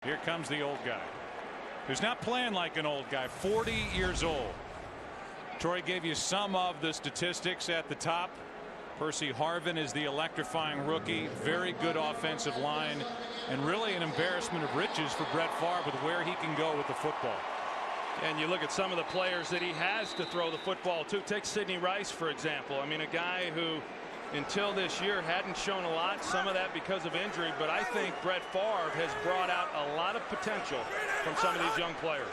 Here comes the old guy, who's not playing like an old guy, 40 years old. Troy gave you some of the statistics at the top. Percy Harvin is the electrifying rookie. Very good offensive line, and really an embarrassment of riches for Brett Favre with where he can go with the football. And you look at some of the players that he has to throw the football to. Take Sidney Rice, for example. I mean, a guy who until this year hadn't shown a lot, some of that because of injury, but I think Brett Favre has brought out a lot of potential from some of these young players.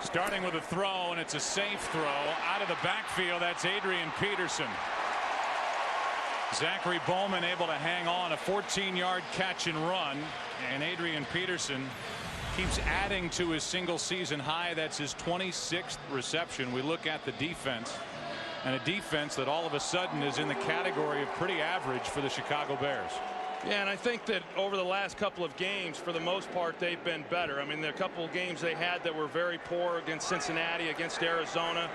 Starting with a throw, and it's a safe throw out of the backfield. That's Adrian Peterson. Zachary Bowman able to hang on, a 14-yard catch and run, and Adrian Peterson keeps adding to his single season high. That's his 26th reception. We look at the defense, and a defense that all of a sudden is in the category of pretty average for the Chicago Bears. Yeah, and I think that over the last couple of games, for the most part, they've been better. I mean, there are a couple of games they had that were very poor against Cincinnati, against Arizona.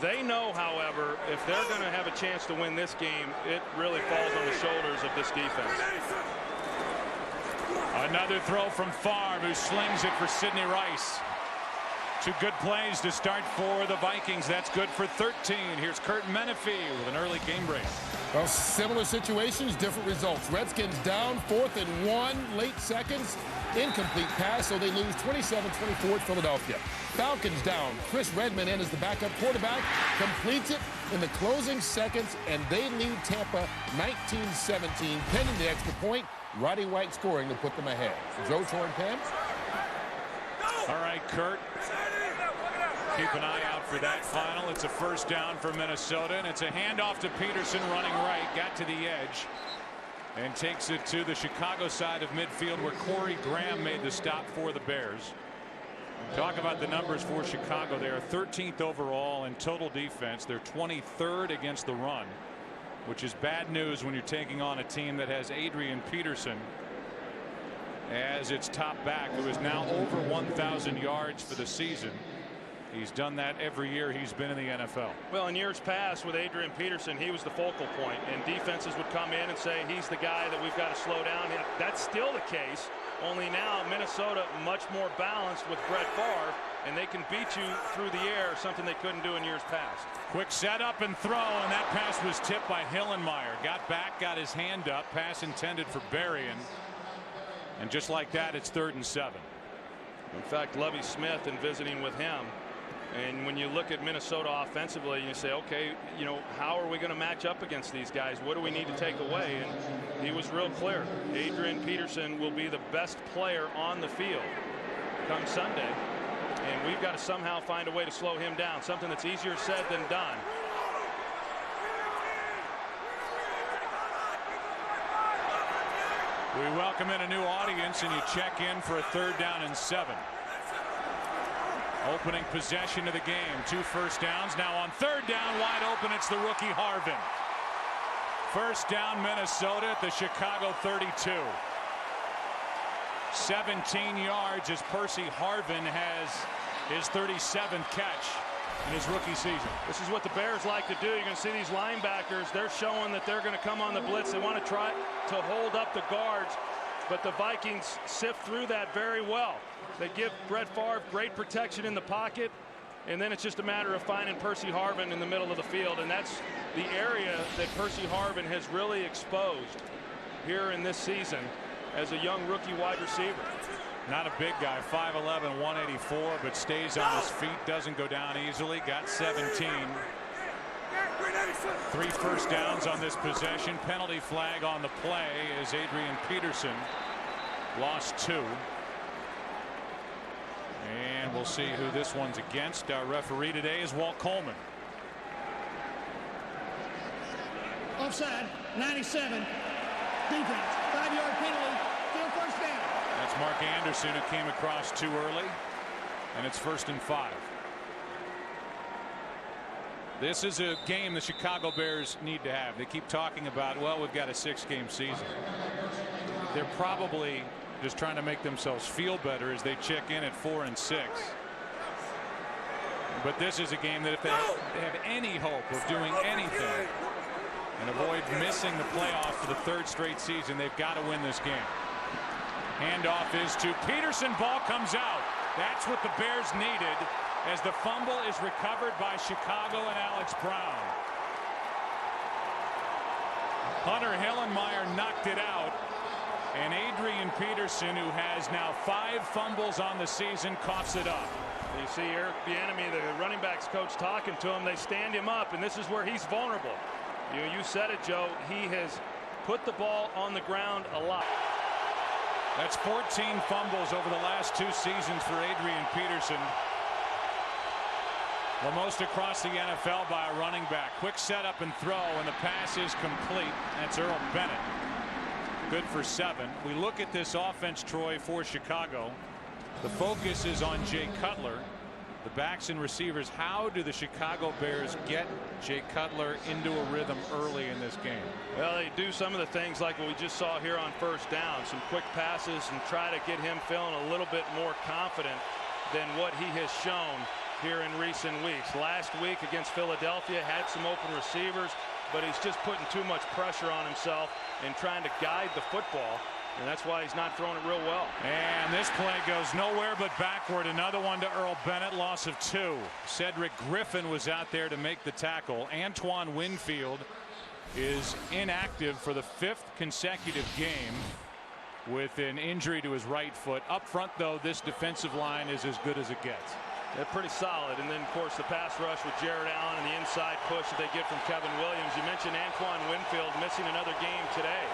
They know, however, if they're going to have a chance to win this game, it really falls on the shoulders of this defense. Another throw from Favre, who slings it for Sidney Rice. Two good plays to start for the Vikings. That's good for 13. Here's Kurt Menefee with an early game break. Well, similar situations, different results. Redskins down, 4th and 1, late seconds, incomplete pass, so they lose 27-24 at Philadelphia. Falcons down. Chris Redman in as the backup quarterback, completes it in the closing seconds, and they lead Tampa 19-17, pending the extra point. Roddy White scoring to put them ahead. Joe, Troy, and Pam. All right, Kurt. Keep an eye out for that final. It's a first down for Minnesota, and it's a handoff to Peterson running right. Got to the edge and takes it to the Chicago side of midfield, where Corey Graham made the stop for the Bears. Talk about the numbers for Chicago. They are 13th overall in total defense. They're 23rd against the run, which is bad news when you're taking on a team that has Adrian Peterson as its top back, who is now over 1,000 yards for the season. He's done that every year he's been in the NFL. Well, in years past with Adrian Peterson, he was the focal point, and defenses would come in and say he's the guy that we've got to slow down. That's still the case, only now Minnesota much more balanced with Brett Favre, and they can beat you through the air, something they couldn't do in years past. Quick setup and throw, and that pass was tipped by Hillenmeyer. Got back, got his hand up, pass intended for Berrien. And just like that, it's 3rd and 7. In fact, Lovie Smith, in visiting with him, and when you look at Minnesota offensively, you say, okay, you know, how are we going to match up against these guys? What do we need to take away? And he was real clear. Adrian Peterson will be the best player on the field come Sunday, and we've got to somehow find a way to slow him down, something that's easier said than done. We welcome in a new audience, and you check in for a 3rd down and 7. Opening possession of the game. 2 first downs. Now on 3rd down, wide open, it's the rookie Harvin. First down, Minnesota at the Chicago 32. 17 yards as Percy Harvin has his 37th catch in his rookie season. This is what the Bears like to do. You're going to see these linebackers. They're showing that they're going to come on the blitz. They want to try to hold up the guards, but the Vikings sift through that very well. They give Brett Favre great protection in the pocket, and then it's just a matter of finding Percy Harvin in the middle of the field, and that's the area that Percy Harvin has really exposed here in this season as a young rookie wide receiver. Not a big guy, 5'11", 184, but stays on his feet, doesn't go down easily. Got 17. 3 first downs on this possession. Penalty flag on the play as Adrian Peterson lost 2. And we'll see who this one's against. Our referee today is Walt Coleman. Offside, 97. Defense, 5-yard penalty, still first down. That's Mark Anderson, who came across too early, and it's 1st and 5. This is a game the Chicago Bears need to have. They keep talking about, well, we've got a 6-game season. They're probably just trying to make themselves feel better as they check in at 4 and 6. But this is a game that if they have any hope of doing anything, and avoid missing the playoffs for the 3rd straight season. They've got to win this game. Handoff is to Peterson. Ball comes out. That's what the Bears needed, as the fumble is recovered by Chicago and Alex Brown. Hunter Hillenmeyer knocked it out, and Adrian Peterson, who has now 5 fumbles on the season, coughs it up. You see Eric Bieniemy, the running backs coach, talking to him. They stand him up, and this is where he's vulnerable. You said it, Joe. He has put the ball on the ground a lot. That's 14 fumbles over the last 2 seasons for Adrian Peterson. The most across the NFL by a running back. Quick setup and throw, and the pass is complete. That's Earl Bennett. Good for 7. We look at this offense, Troy, for Chicago. The focus is on Jay Cutler. The backs and receivers. How do the Chicago Bears get Jay Cutler into a rhythm early in this game? Well, they do some of the things like what we just saw here on 1st down. Some quick passes and try to get him feeling a little bit more confident than what he has shown here in recent weeks. Last week against Philadelphia, had some open receivers, but he's just putting too much pressure on himself and trying to guide the football, and that's why he's not throwing it real well. And this play goes nowhere but backward. Another one to Earl Bennett, loss of 2. Cedric Griffin was out there to make the tackle. Antoine Winfield is inactive for the 5th consecutive game with an injury to his right foot. Up front, though, this defensive line is as good as it gets. They're pretty solid. And then, of course, the pass rush with Jared Allen and the inside push that they get from Kevin Williams. You mentioned Antoine Winfield missing another game today.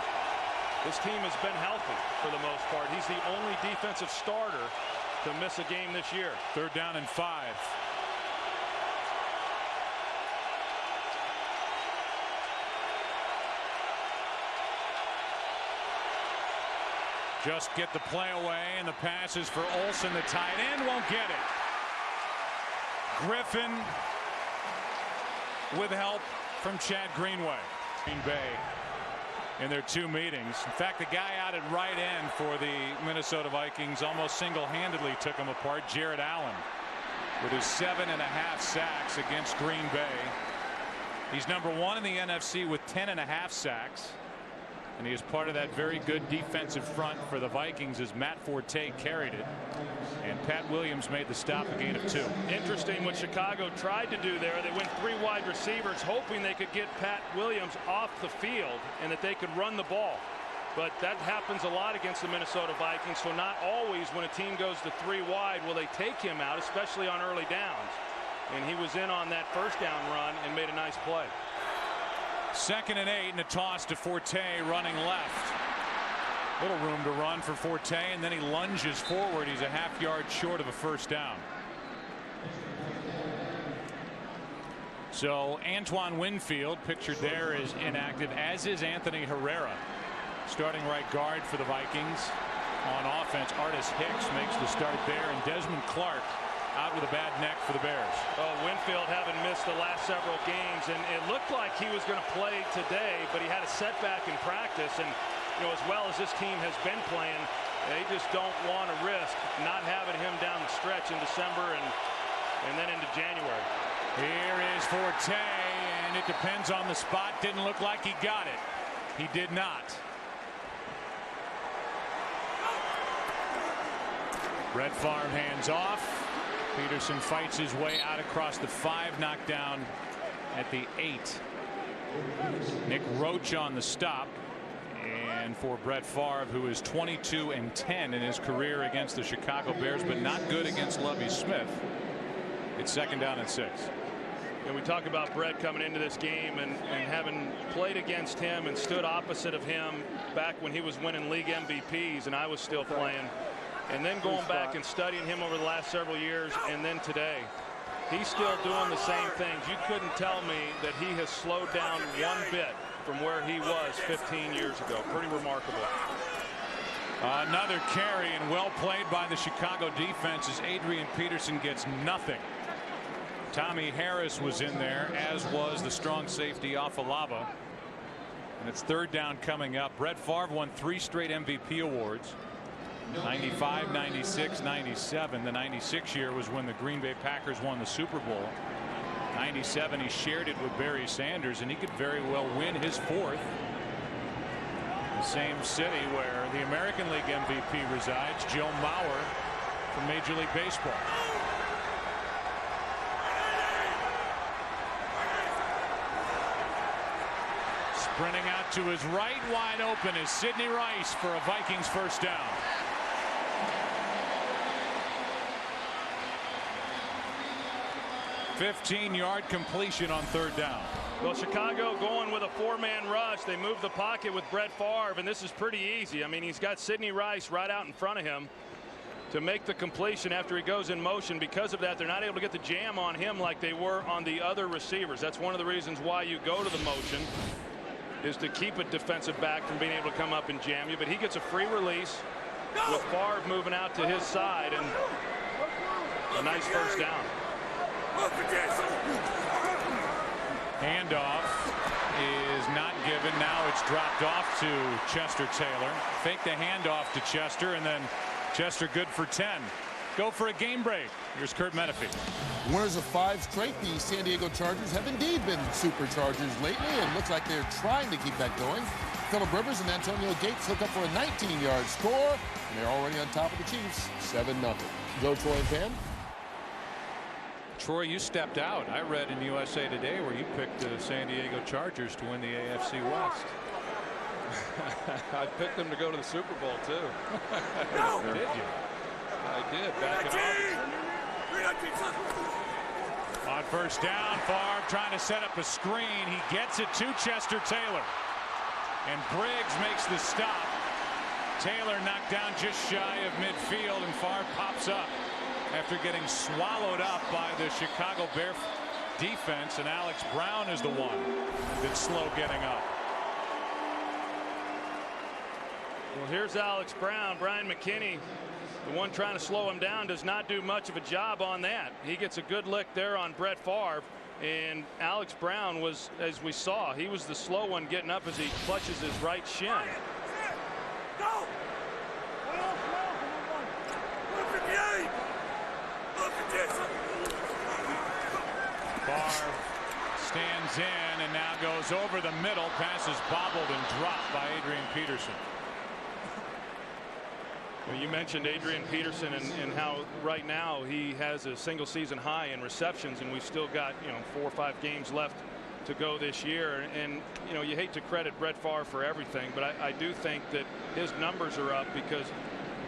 This team has been healthy for the most part. He's the only defensive starter to miss a game this year. 3rd down and 5. Just get the play away, and the pass is for Olsen. The tight end won't get it. Griffin with help from Chad Greenway. Green Bay in their 2 meetings. In fact, the guy out at right end for the Minnesota Vikings almost single-handedly took him apart. Jared Allen with his 7.5 sacks against Green Bay. He's number 1 in the NFC with 10.5 sacks. And he is part of that very good defensive front for the Vikings as Matt Forte carried it. And Pat Williams made the stop, a gain of 2. Interesting what Chicago tried to do there. They went 3 wide receivers, hoping they could get Pat Williams off the field and that they could run the ball. But that happens a lot against the Minnesota Vikings. So not always when a team goes to 3 wide will they take him out, especially on early downs. And he was in on that 1st down run and made a nice play. 2nd and 8, and a toss to Forte running left. Little room to run for Forte, and then he lunges forward. He's a half yard short of a 1st down. So Antoine Winfield, pictured there, is inactive, as is Anthony Herrera. Starting right guard for the Vikings. On offense, Artis Hicks makes the start there, and Desmond Clark out with a bad neck for the Bears. Oh, Winfield having missed the last several games, and it looked like he was going to play today, but he had a setback in practice. And as well as this team has been playing, they just don't want to risk not having him down the stretch in December and then into January. Here is Forte, and it depends on the spot. Didn't look like he got it. He did not. Brett Favre hands off. Peterson fights his way out across the 5, knocked down at the 8. Nick Roach on the stop. And for Brett Favre, who is 22-10 in his career against the Chicago Bears, but not good against Lovie Smith. It's 2nd down and 6. And we talk about Brett coming into this game and having played against him and stood opposite of him back when he was winning league MVPs and I was still playing. And then going back and studying him over the last several years, and then today, he's still doing the same things. You couldn't tell me that he has slowed down one bit from where he was 15 years ago. Pretty remarkable. Another carry, and well played by the Chicago defense as Adrian Peterson gets nothing. Tommy Harris was in there, as was the strong safety Afalava. And it's 3rd down coming up. Brett Favre won 3 straight MVP awards. 95, 96, 97. The 96 year was when the Green Bay Packers won the Super Bowl. 97, he shared it with Barry Sanders, and he could very well win his 4th. The same city where the American League MVP resides, Joe Mauer from Major League Baseball. Sprinting out to his right, wide open, is Sidney Rice for a Vikings first down. (15-yard) completion on 3rd down. Well, Chicago going with a 4-man rush. They move the pocket with Brett Favre, and this is pretty easy. I mean, he's got Sidney Rice right out in front of him to make the completion after he goes in motion. Because of that, they're not able to get the jam on him like they were on the other receivers. That's one of the reasons why you go to the motion, is to keep a defensive back from being able to come up and jam you. But he gets a free release with Favre moving out to his side, and a nice first down. Handoff is not given. Now it's dropped off to Chester Taylor. Fake the handoff to Chester, and then Chester good for 10. Go for a game break. Here's Kurt Menefee. Winners of 5 straight, the San Diego Chargers have indeed been superchargers lately, and looks like they're trying to keep that going. Phillip Rivers and Antonio Gates hook up for a 19-yard score, and they're already on top of the Chiefs, 7-0. Go Troy and Pam. Troy, you stepped out. I read in USA Today where you picked the San Diego Chargers to win the AFC West. I picked them to go to the Super Bowl, too. No. Did you? I did, back in August. On first down, Favre trying to set up a screen. He gets it to Chester Taylor. And Briggs makes the stop. Taylor knocked down just shy of midfield, and Favre pops up after getting swallowed up by the Chicago Bear defense, and Alex Brown is the one that's slow getting up. Well, here's Alex Brown. Brian McKinney, the one trying to slow him down, does not do much of a job on that. He gets a good lick there on Brett Favre, and Alex Brown was, as we saw, he was the slow one getting up as he clutches his right shin. Go! Favre stands in and now goes over the middle. Pass is bobbled and dropped by Adrian Peterson. Well, you mentioned Adrian Peterson and how right now he has a single season high in receptions, and we've still got 4 or 5 games left to go this year. And you hate to credit Brett Favre for everything, but I do think that his numbers are up because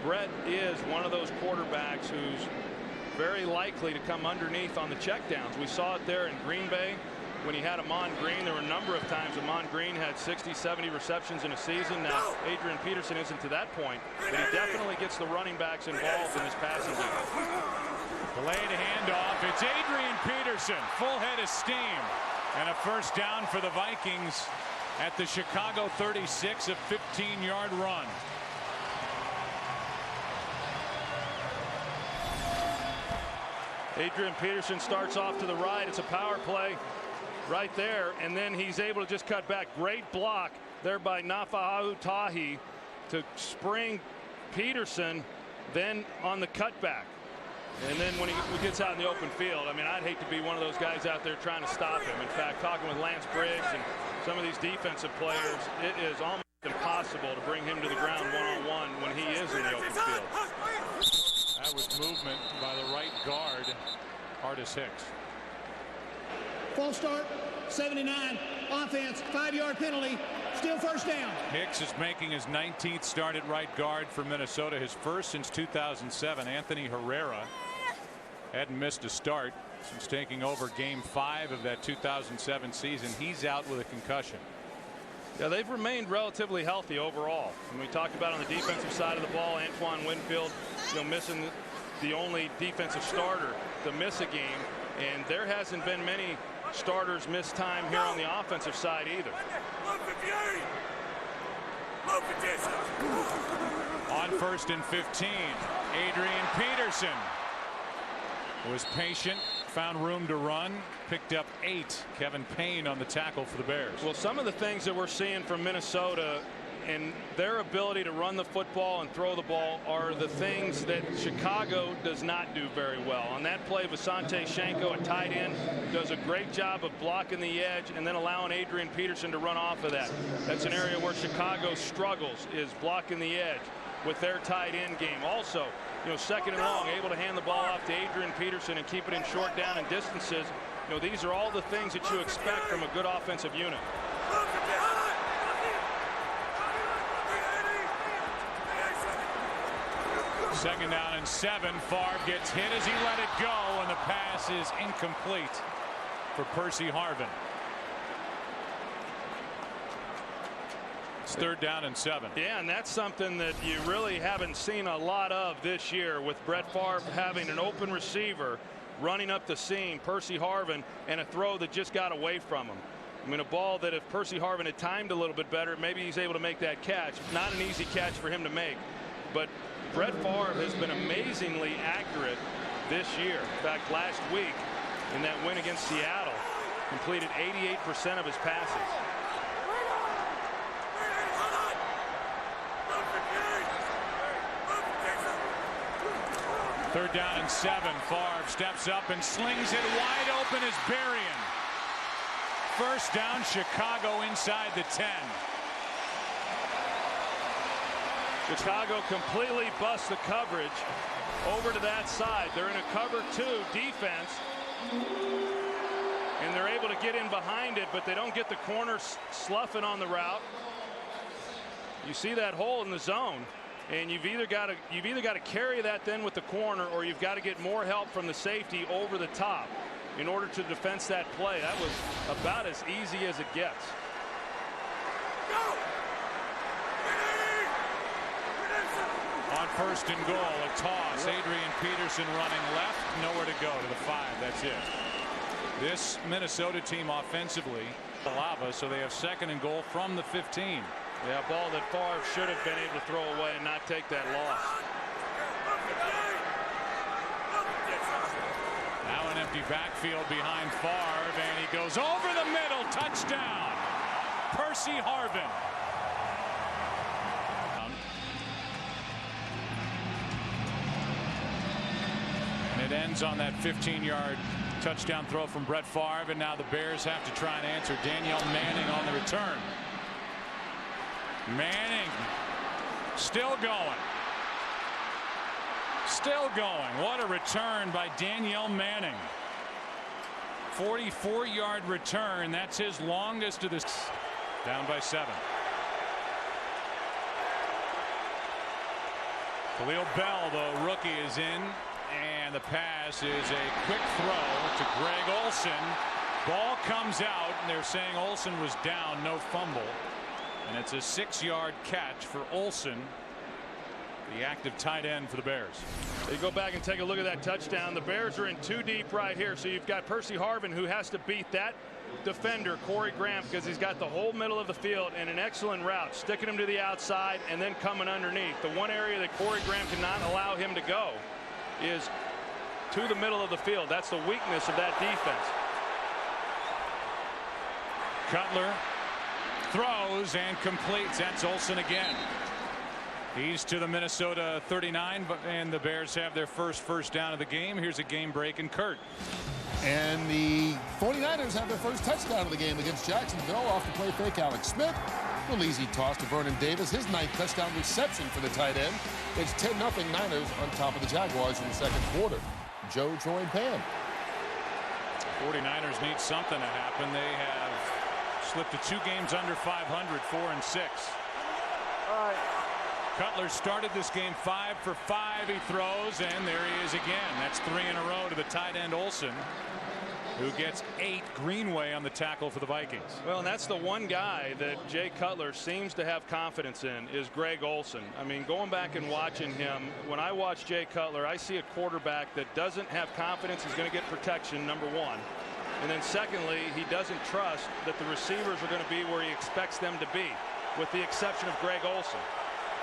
Brett is one of those quarterbacks who's very likely to come underneath on the checkdowns. We saw it there in Green Bay when he had Amon Green. There were a number of times Amon Green had 60, 70 receptions in a season. Now Adrian Peterson isn't to that point, but he definitely gets the running backs involved in this passing game. Delayed handoff. It's Adrian Peterson, full head of steam, and a first down for the Vikings at the Chicago 36, a 15-yard run. Adrian Peterson starts off to the right. It's a power play right there, and then he's able to just cut back. Great block there by Nafa'au Tahi to spring Peterson, then on the cutback. And then when he gets out in the open field, I mean, I'd hate to be one of those guys out there trying to stop him. In fact, talking with Lance Briggs and some of these defensive players, it is almost impossible to bring him to the ground one-on-one when he is in the open field. That was movement by the right guard, Artis Hicks. False start, 79. Offense, 5-yard penalty. Still first down. Hicks is making his 19th start at right guard for Minnesota, his first since 2007. Anthony Herrera hadn't missed a start since taking over game 5 of that 2007 season. He's out with a concussion. Yeah, they've remained relatively healthy overall. And we talked about on the defensive side of the ball, Antoine Winfield, missing the only defensive starter to miss a game, and there hasn't been many starters miss time here on the offensive side either. On 1st and 15, Adrian Peterson was patient, found room to run, picked up 8. Kevin Payne on the tackle for the Bears. Well, some of the things that we're seeing from Minnesota And their ability to run the football and throw the ball are the things that Chicago does not do very well. On that play, Visante Shenko, a tight end, does a great job of blocking the edge and then allowing Adrian Peterson to run off of that. That's an area where Chicago struggles, is blocking the edge with their tight end game. Also, you know, second and long, able to hand the ball off to Adrian Peterson and keep it in short down and distances. You know, these are all the things that you expect from a good offensive unit. Second down and 7. Favre gets hit as he let it go, and the pass is incomplete for Percy Harvin. It's third down and 7. Yeah, and that's something that you really haven't seen a lot of this year, with Brett Favre having an open receiver running up the seam, Percy Harvin, and a throw that just got away from him. I mean, a ball that if Percy Harvin had timed a little bit better, maybe he's able to make that catch. Not an easy catch for him to make, but Brett Favre has been amazingly accurate this year. In fact, last week in that win against Seattle, completed 88% of his passes. Third down and 7. Favre steps up and slings it wide open as Berrien. First down, Chicago inside the 10. Chicago completely busts the coverage over to that side. They're in a cover 2 defense, and they're able to get in behind it, but they don't get the corner sloughing on the route. You see that hole in the zone, and you've either got to carry that then with the corner, or you've got to get more help from the safety over the top in order to defense that play. That was about as easy as it gets. On first and goal, a toss. Adrian Peterson running left, nowhere to go to the 5. That's it. This Minnesota team offensively, lava, so they have second and goal from the 15. Yeah, a ball that Favre should have been able to throw away and not take that loss. Now an empty backfield behind Favre, and he goes over the middle. Touchdown, Percy Harvin. It ends on that 15-yard touchdown throw from Brett Favre, and now the Bears have to try and answer. Danielle Manning on the return. Manning still going. Still going. What a return by Danielle Manning. 44-yard return. That's his longest of this. Down by 7. Khalil Bell, the rookie, is in. And the pass is a quick throw to Greg Olsen. Ball comes out, and they're saying Olsen was down, no fumble. And it's a 6-yard catch for Olsen, the active tight end for the Bears. You go back and take a look at that touchdown. The Bears are in 2 deep right here. So you've got Percy Harvin, who has to beat that defender, Corey Graham, because he's got the whole middle of the field and an excellent route, sticking him to the outside and then coming underneath. The one area that Corey Graham cannot allow him to go is to the middle of the field. That's the weakness of that defense. Cutler throws and completes. That's Olsen again. He's to the Minnesota 39, and the Bears have their first down of the game. Here's a game break in Kurt. And the 49ers have their first touchdown of the game against Jacksonville off the play fake Alex Smith. Little easy toss to Vernon Davis, his 9th touchdown reception for the tight end. It's 10-0 Niners on top of the Jaguars in the second quarter. Joe, Troy, and Pam. 49ers need something to happen. They have slipped to 2 games under 500, 4-6. All right. Cutler started this game 5 for 5. He throws, and there he is again. That's 3 in a row to the tight end Olsen, who gets 8. Greenway on the tackle for the Vikings. Well, and that's the one guy that Jay Cutler seems to have confidence in, is Greg Olsen. I mean, going back and watching him, when I watch Jay Cutler, I see a quarterback that doesn't have confidence he's going to get protection, number one. And then secondly, he doesn't trust that the receivers are going to be where he expects them to be, with the exception of Greg Olsen.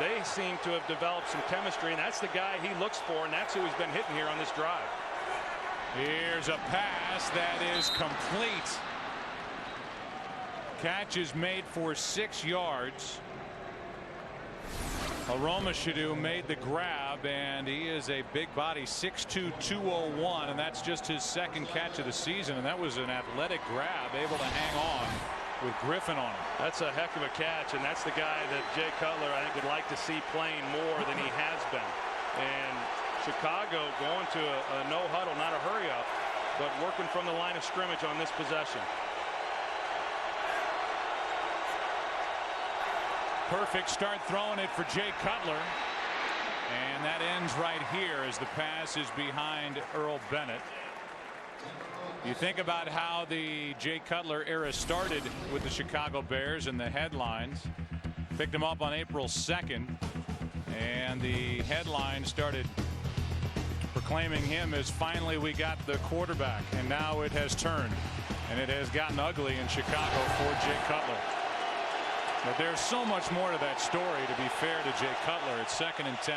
They seem to have developed some chemistry, and that's the guy he looks for, and that's who he's been hitting here on this drive. Here's a pass that is complete. Catch is made for 6 yards. Aromashadu made the grab, and he is a big body, 6'2", 201, and that's just his second catch of the season, and that was an athletic grab, able to hang on with Griffin on him. That's a heck of a catch, and that's the guy that Jay Cutler, I think, would like to see playing more than he has been. And Chicago going to a no huddle, not a hurry up, but working from the line of scrimmage on this possession. Perfect start throwing it for Jay Cutler, and that ends right here as the pass is behind Earl Bennett. You think about how the Jay Cutler era started with the Chicago Bears and the headlines. Picked him up on April 2nd, and the headline started proclaiming him as finally we got the quarterback, and now it has turned, and it has gotten ugly in Chicago for Jay Cutler. But there's so much more to that story, to be fair to Jay Cutler. It's 2nd and 10.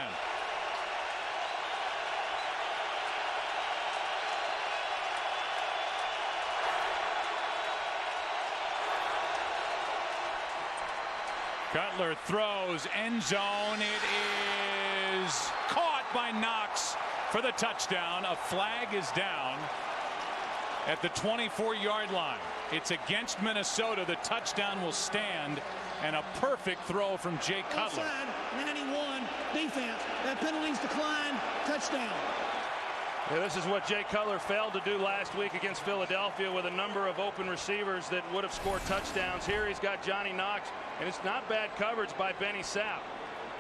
Cutler throws, end zone. It is caught by Knox for the touchdown. A flag is down at the 24-yard line. It's against Minnesota. The touchdown will stand, and a perfect throw from Jay Cutler. Offside, 91, defense. That penalties decline, touchdown. Yeah, this is what Jay Cutler failed to do last week against Philadelphia with a number of open receivers that would have scored touchdowns. Here he's got Johnny Knox, and it's not bad coverage by Benny Sapp.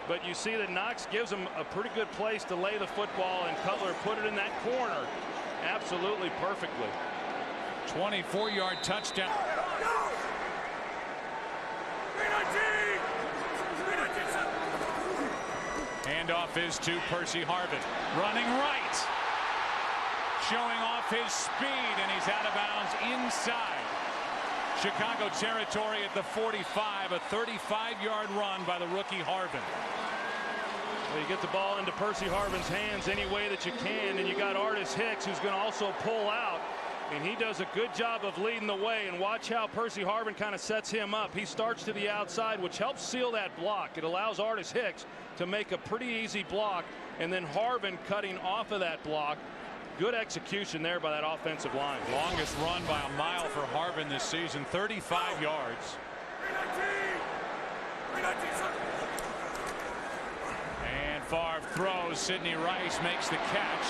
But you see that Knox gives him a pretty good place to lay the football, and Cutler put it in that corner absolutely perfectly. 24-yard touchdown. Handoff is to Percy Harvin. Running right. Showing off his speed, and he's out of bounds inside Chicago territory at the 45. A 35-yard run by the rookie Harvin. Well, you get the ball into Percy Harvin's hands any way that you can, and you got Artis Hicks, who's going to also pull out, and he does a good job of leading the way. And watch how Percy Harvin kind of sets him up. He starts to the outside, which helps seal that block. It allows Artis Hicks to make a pretty easy block, and then Harvin cutting off of that block. Good execution there by that offensive line. Longest run by a mile for Harvin this season, 35 yards. And Favre throws. Sidney Rice makes the catch,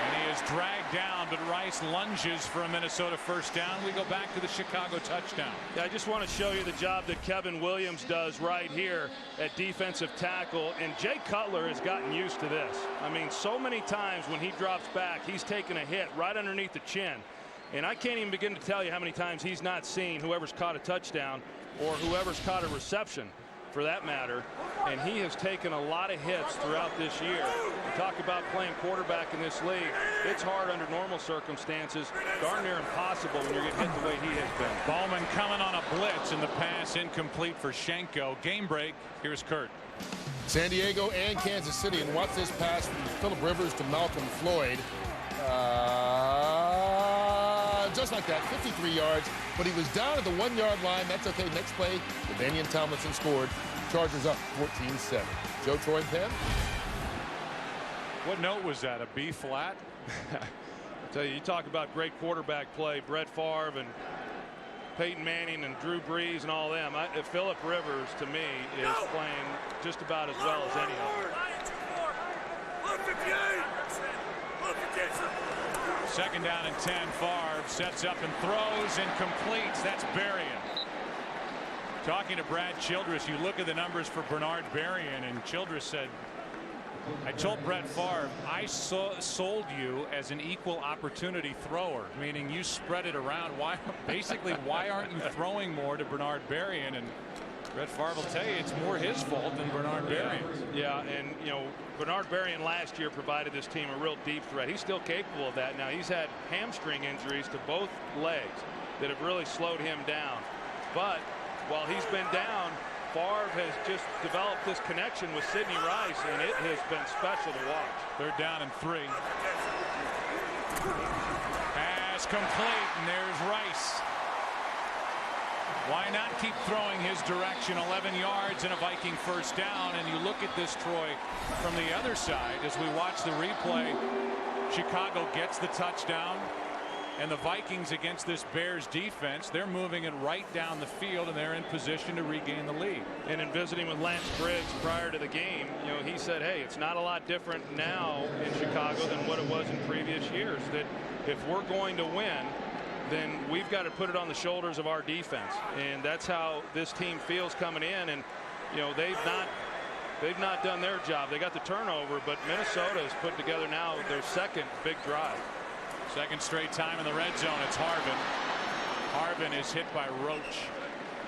and he is dragged down, but Rice lunges for a Minnesota first down. We go back to the Chicago touchdown. Yeah, I just want to show you the job that Kevin Williams does right here at defensive tackle, and Jay Cutler has gotten used to this. I mean, so many times when he drops back, he's taken a hit right underneath the chin, and I can't even begin to tell you how many times he's not seen whoever's caught a touchdown or whoever's caught a reception, for that matter, and he has taken a lot of hits throughout this year. You talk about playing quarterback in this league. It's hard under normal circumstances, darn near impossible when you're getting hit the way he has been. Bowman coming on a blitz, and the pass incomplete for Schenko. Game break. Here's Kurt. San Diego and Kansas City, and watch this pass from Phillip Rivers to Malcolm Floyd. Just like that, 53 yards, but he was down at the 1-yard line. That's okay. Next play, LaDainian Tomlinson scored. Chargers up 14-7. Joe Troy and Penn. What note was that? A B flat? I tell you, you talk about great quarterback play. Brett Favre and Peyton Manning and Drew Brees and all them. Phillip Rivers, to me, is playing just about as well as any of them. Second down and 10. Favre sets up and throws and completes. That's Berrien. Talking to Brad Childress, you look at the numbers for Bernard Berrien, and Childress said, I told Brett Favre, I sold you as an equal opportunity thrower, meaning you spread it around. Why aren't you throwing more to Bernard Berrien? And Brett Favre will tell you it's more his fault than Bernard Berrien's. Yeah, and you know, Bernard Berrien last year provided this team a real deep threat. He's still capable of that. Now he's had hamstring injuries to both legs that have really slowed him down. But while he's been down, Favre has just developed this connection with Sidney Rice, and it has been special to watch. Third down and 3. Pass complete, and there's Rice. Why not keep throwing his direction? 11 yards and a Viking first down. And you look at this, Troy, from the other side as we watch the replay. Chicago gets the touchdown, and the Vikings against this Bears defense, they're moving it right down the field, and they're in position to regain the lead. And in visiting with Lance Briggs prior to the game, you know, he said, hey, it's not a lot different now in Chicago than what it was in previous years. That if we're going to win, then we've got to put it on the shoulders of our defense, and that's how this team feels coming in. And you know, they've not done their job. They got the turnover, but Minnesota has put together now their second big drive. Second straight time in the red zone. It's Harvin. Harvin is hit by Roach,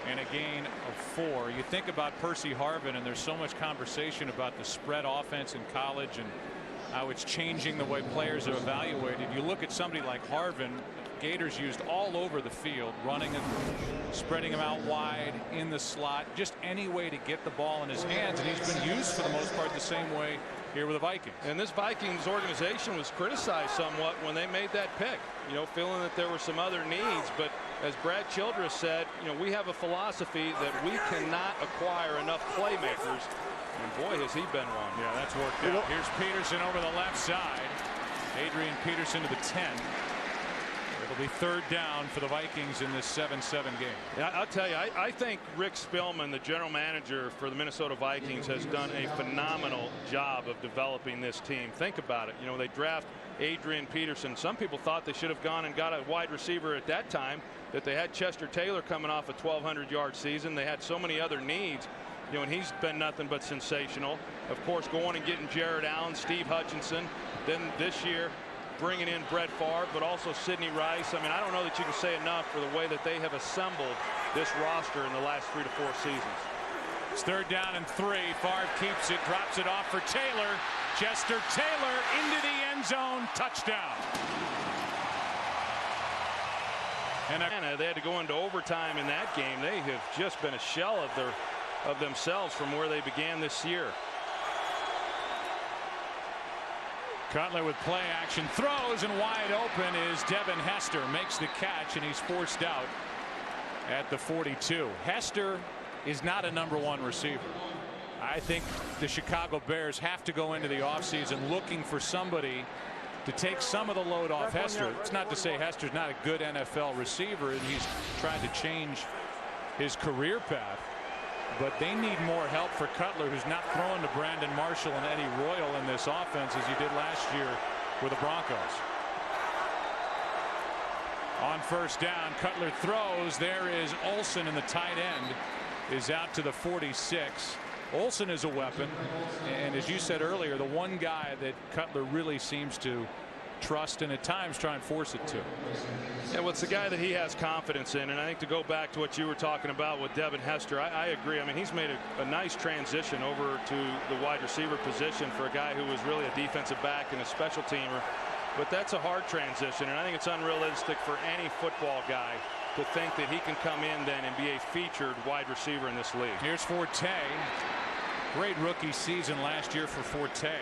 and a gain of 4. You think about Percy Harvin, and there's so much conversation about the spread offense in college and how it's changing the way players are evaluated. You look at somebody like Harvin, Gators used all over the field, running and spreading him out wide, in the slot, just any way to get the ball in his hands, and he's been used for the most part the same way here with the Vikings. And this Vikings organization was criticized somewhat when they made that pick, you know, feeling that there were some other needs. But as Brad Childress said, you know, we have a philosophy that we cannot acquire enough playmakers. And boy, has he been one. Yeah, that's worked out. Here's Peterson over the left side. Adrian Peterson to the 10. It'll be third down for the Vikings in this 7-7 game. Yeah, I'll tell you, I think Rick Spielman, the general manager for the Minnesota Vikings, has done a phenomenal job of developing this team. Think about it. You know, they draft Adrian Peterson. Some people thought they should have gone and got a wide receiver at that time, that they had Chester Taylor coming off a 1,200-yard season. They had so many other needs. You know, and he's been nothing but sensational. Of course, going and getting Jared Allen, Steve Hutchinson. Then this year, bringing in Brett Favre, but also Sidney Rice. I mean, I don't know that you can say enough for the way that they have assembled this roster in the last 3 to 4 seasons. It's third down and 3. Favre keeps it, drops it off for Taylor. Chester Taylor into the end zone. Touchdown. And they had to go into overtime in that game. They have just been a shell of themselves from where they began this year. Cutler with play action, throws, and wide open is Devin Hester. Makes the catch, and he's forced out at the 42. Hester is not a #1 receiver. I think the Chicago Bears have to go into the offseason looking for somebody to take some of the load off Hester. It's not to say Hester's not a good NFL receiver, and he's trying to change his career path. But they need more help for Cutler, who's not throwing to Brandon Marshall and Eddie Royal in this offense as he did last year with the Broncos. On first down, Cutler throws. There is Olsen, and the tight end is out to the 46. Olsen is a weapon, and as you said earlier, the one guy that Cutler really seems to trust and at times try and force it to. Yeah, well, it's the guy that he has confidence in, and I think to go back to what you were talking about with Devin Hester, I agree. I mean, he's made a nice transition over to the wide receiver position for a guy who was really a defensive back and a special teamer. But that's a hard transition, and I think it's unrealistic for any football guy to think that he can come in then and be a featured wide receiver in this league. Here's Forte. Great rookie season last year for Forte.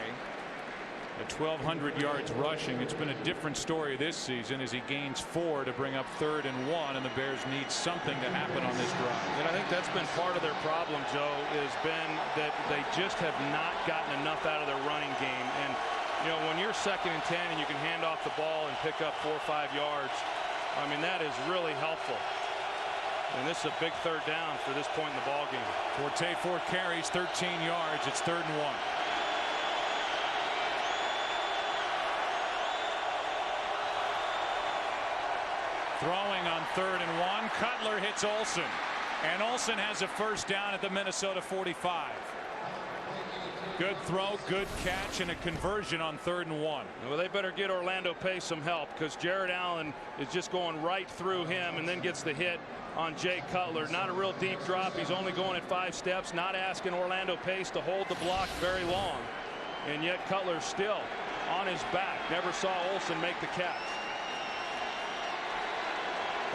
At 1,200 yards rushing. It's been a different story this season as he gains 4 to bring up 3rd and 1, and the Bears need something to happen on this drive. And I think that's been part of their problem, Joe, has been that they just have not gotten enough out of their running game. And you know, when you're 2nd and 10 and you can hand off the ball and pick up 4 or 5 yards, I mean, that is really helpful. And this is a big 3rd down for this point in the ball game. Forte 4 carries, 13 yards. It's 3rd and 1. Throwing on 3rd and 1. Cutler hits Olsen, and Olsen has a first down at the Minnesota 45. Good throw, good catch, and a conversion on 3rd and 1. Well, they better get Orlando Pace some help, because Jared Allen is just going right through him and then gets the hit on Jay Cutler. Not a real deep drop. He's only going at 5 steps, not asking Orlando Pace to hold the block very long. And yet Cutler still on his back. Never saw Olsen make the catch.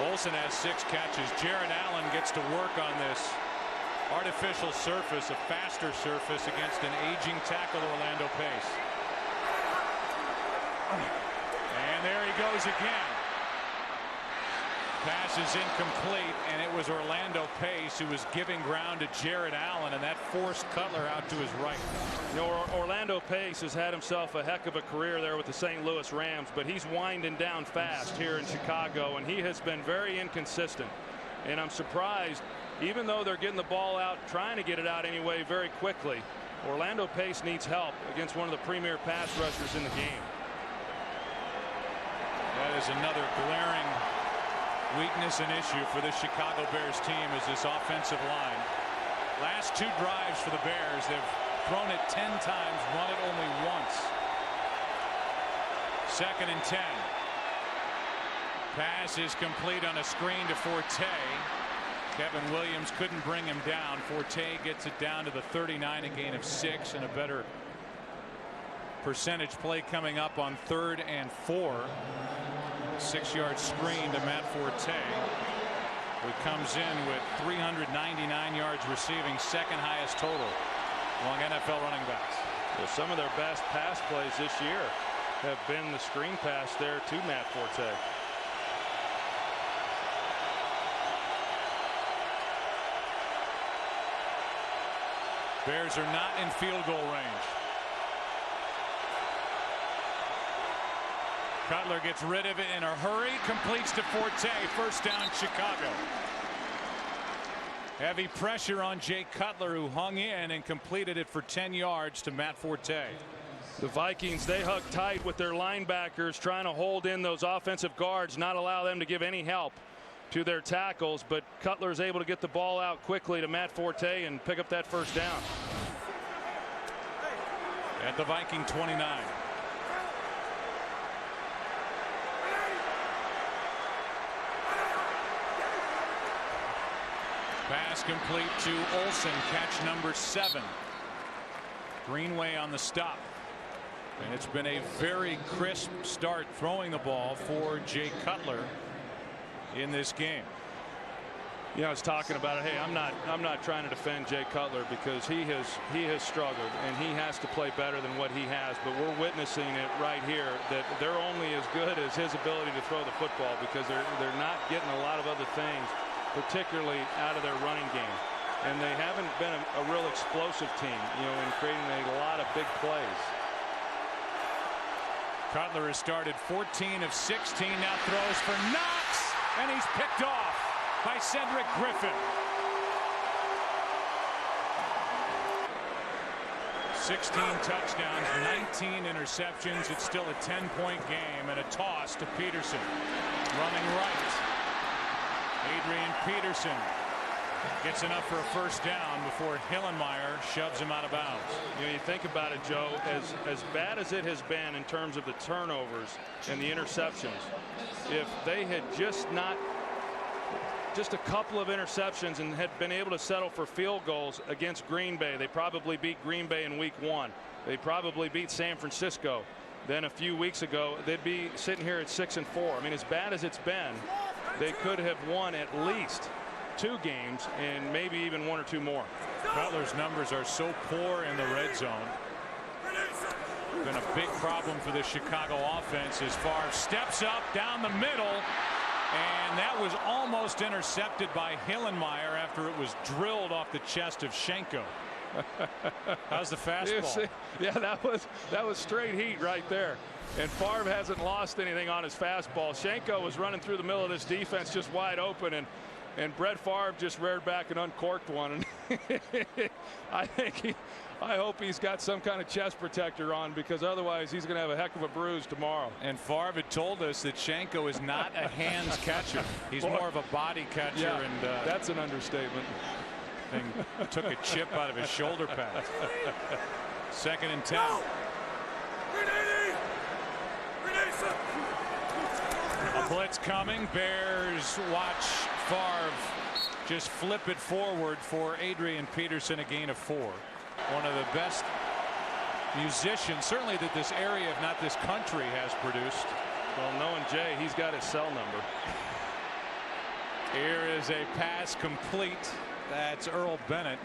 Olsen has 6 catches. Jared Allen gets to work on this artificial surface, a faster surface against an aging tackle, Orlando Pace. And there he goes again. Pass is incomplete, and it was Orlando Pace who was giving ground to Jared Allen, and that forced Cutler out to his right. You know, Orlando Pace has had himself a heck of a career there with the St. Louis Rams, but he's winding down fast here in Chicago, and he has been very inconsistent. And I'm surprised, even though they're getting the ball out, trying to get it out anyway very quickly, Orlando Pace needs help against one of the premier pass rushers in the game. That is another glaring weakness and issue for this Chicago Bears team, is this offensive line. Last 2 drives for the Bears, they've thrown it 10 times, run it only once. 2nd and 10. Pass is complete on a screen to Forte. Kevin Williams couldn't bring him down. Forte gets it down to the 39, a gain of 6, and a better percentage play coming up on 3rd and 4. 6-yard screen to Matt Forte, who comes in with 399 yards receiving, 2nd highest total among NFL running backs. Well, some of their best pass plays this year have been the screen pass there to Matt Forte. Bears are not in field goal range. Cutler gets rid of it in a hurry, completes to Forte. 1st down, Chicago. Heavy pressure on Jay Cutler, who hung in and completed it for 10 yards to Matt Forte. The Vikings, they hug tight with their linebackers, trying to hold in those offensive guards, not allow them to give any help to their tackles, but Cutler is able to get the ball out quickly to Matt Forte and pick up that 1st down. At the Viking 29. Pass complete to Olsen, catch number 7. Greenway on the stop. And it's been a very crisp start throwing the ball for Jay Cutler in this game. Yeah, I was talking about it. Hey, I'm not trying to defend Jay Cutler because he has struggled and he has to play better than what he has. But we're witnessing it right here that they're only as good as his ability to throw the football, because they're not getting a lot of other things, particularly out of their running game. And they haven't been a real explosive team, you know, in creating a lot of big plays. Cutler has started 14 of 16, now throws for Knox, and he's picked off by Cedric Griffin. 16 touchdowns, 19 interceptions. It's still a 10-point game, and a toss to Peterson. Running right. Adrian Peterson gets enough for a 1st down before Hillenmeyer shoves him out of bounds. You know, you think about it, Joe, as bad as it has been in terms of the turnovers and the interceptions, if they had just a couple of interceptions and had been able to settle for field goals against Green Bay, they probably beat Green Bay in week 1. They probably beat San Francisco. Then a few weeks ago, they'd be sitting here at 6-4. I mean, as bad as it's been, they could have won at least 2 games and maybe even 1 or 2 more. Cutler's numbers are so poor in the red zone. Been a big problem for the Chicago offense as Favre steps up down the middle, and that was almost intercepted by Hillenmeyer after it was drilled off the chest of Schenko. How's the fastball? Yeah, that was straight heat right there. And Favre hasn't lost anything on his fastball. Schenko was running through the middle of this defense just wide open, and Brett Favre just reared back and uncorked one. And I hope he's got some kind of chest protector on, because otherwise he's going to have a heck of a bruise tomorrow. And Favre had told us that Schenko is not a hands catcher. He's more of a body catcher. Yeah, and that's an understatement. And took a chip out of his shoulder pad. 2nd and 10. A blitz coming. Bears watch Favre just flip it forward for Adrian Peterson, a gain of 4. One of the best musicians, certainly that this area, if not this country, has produced. Well, knowing Jay, he's got his cell number. Here is a pass complete. That's Earl Bennett.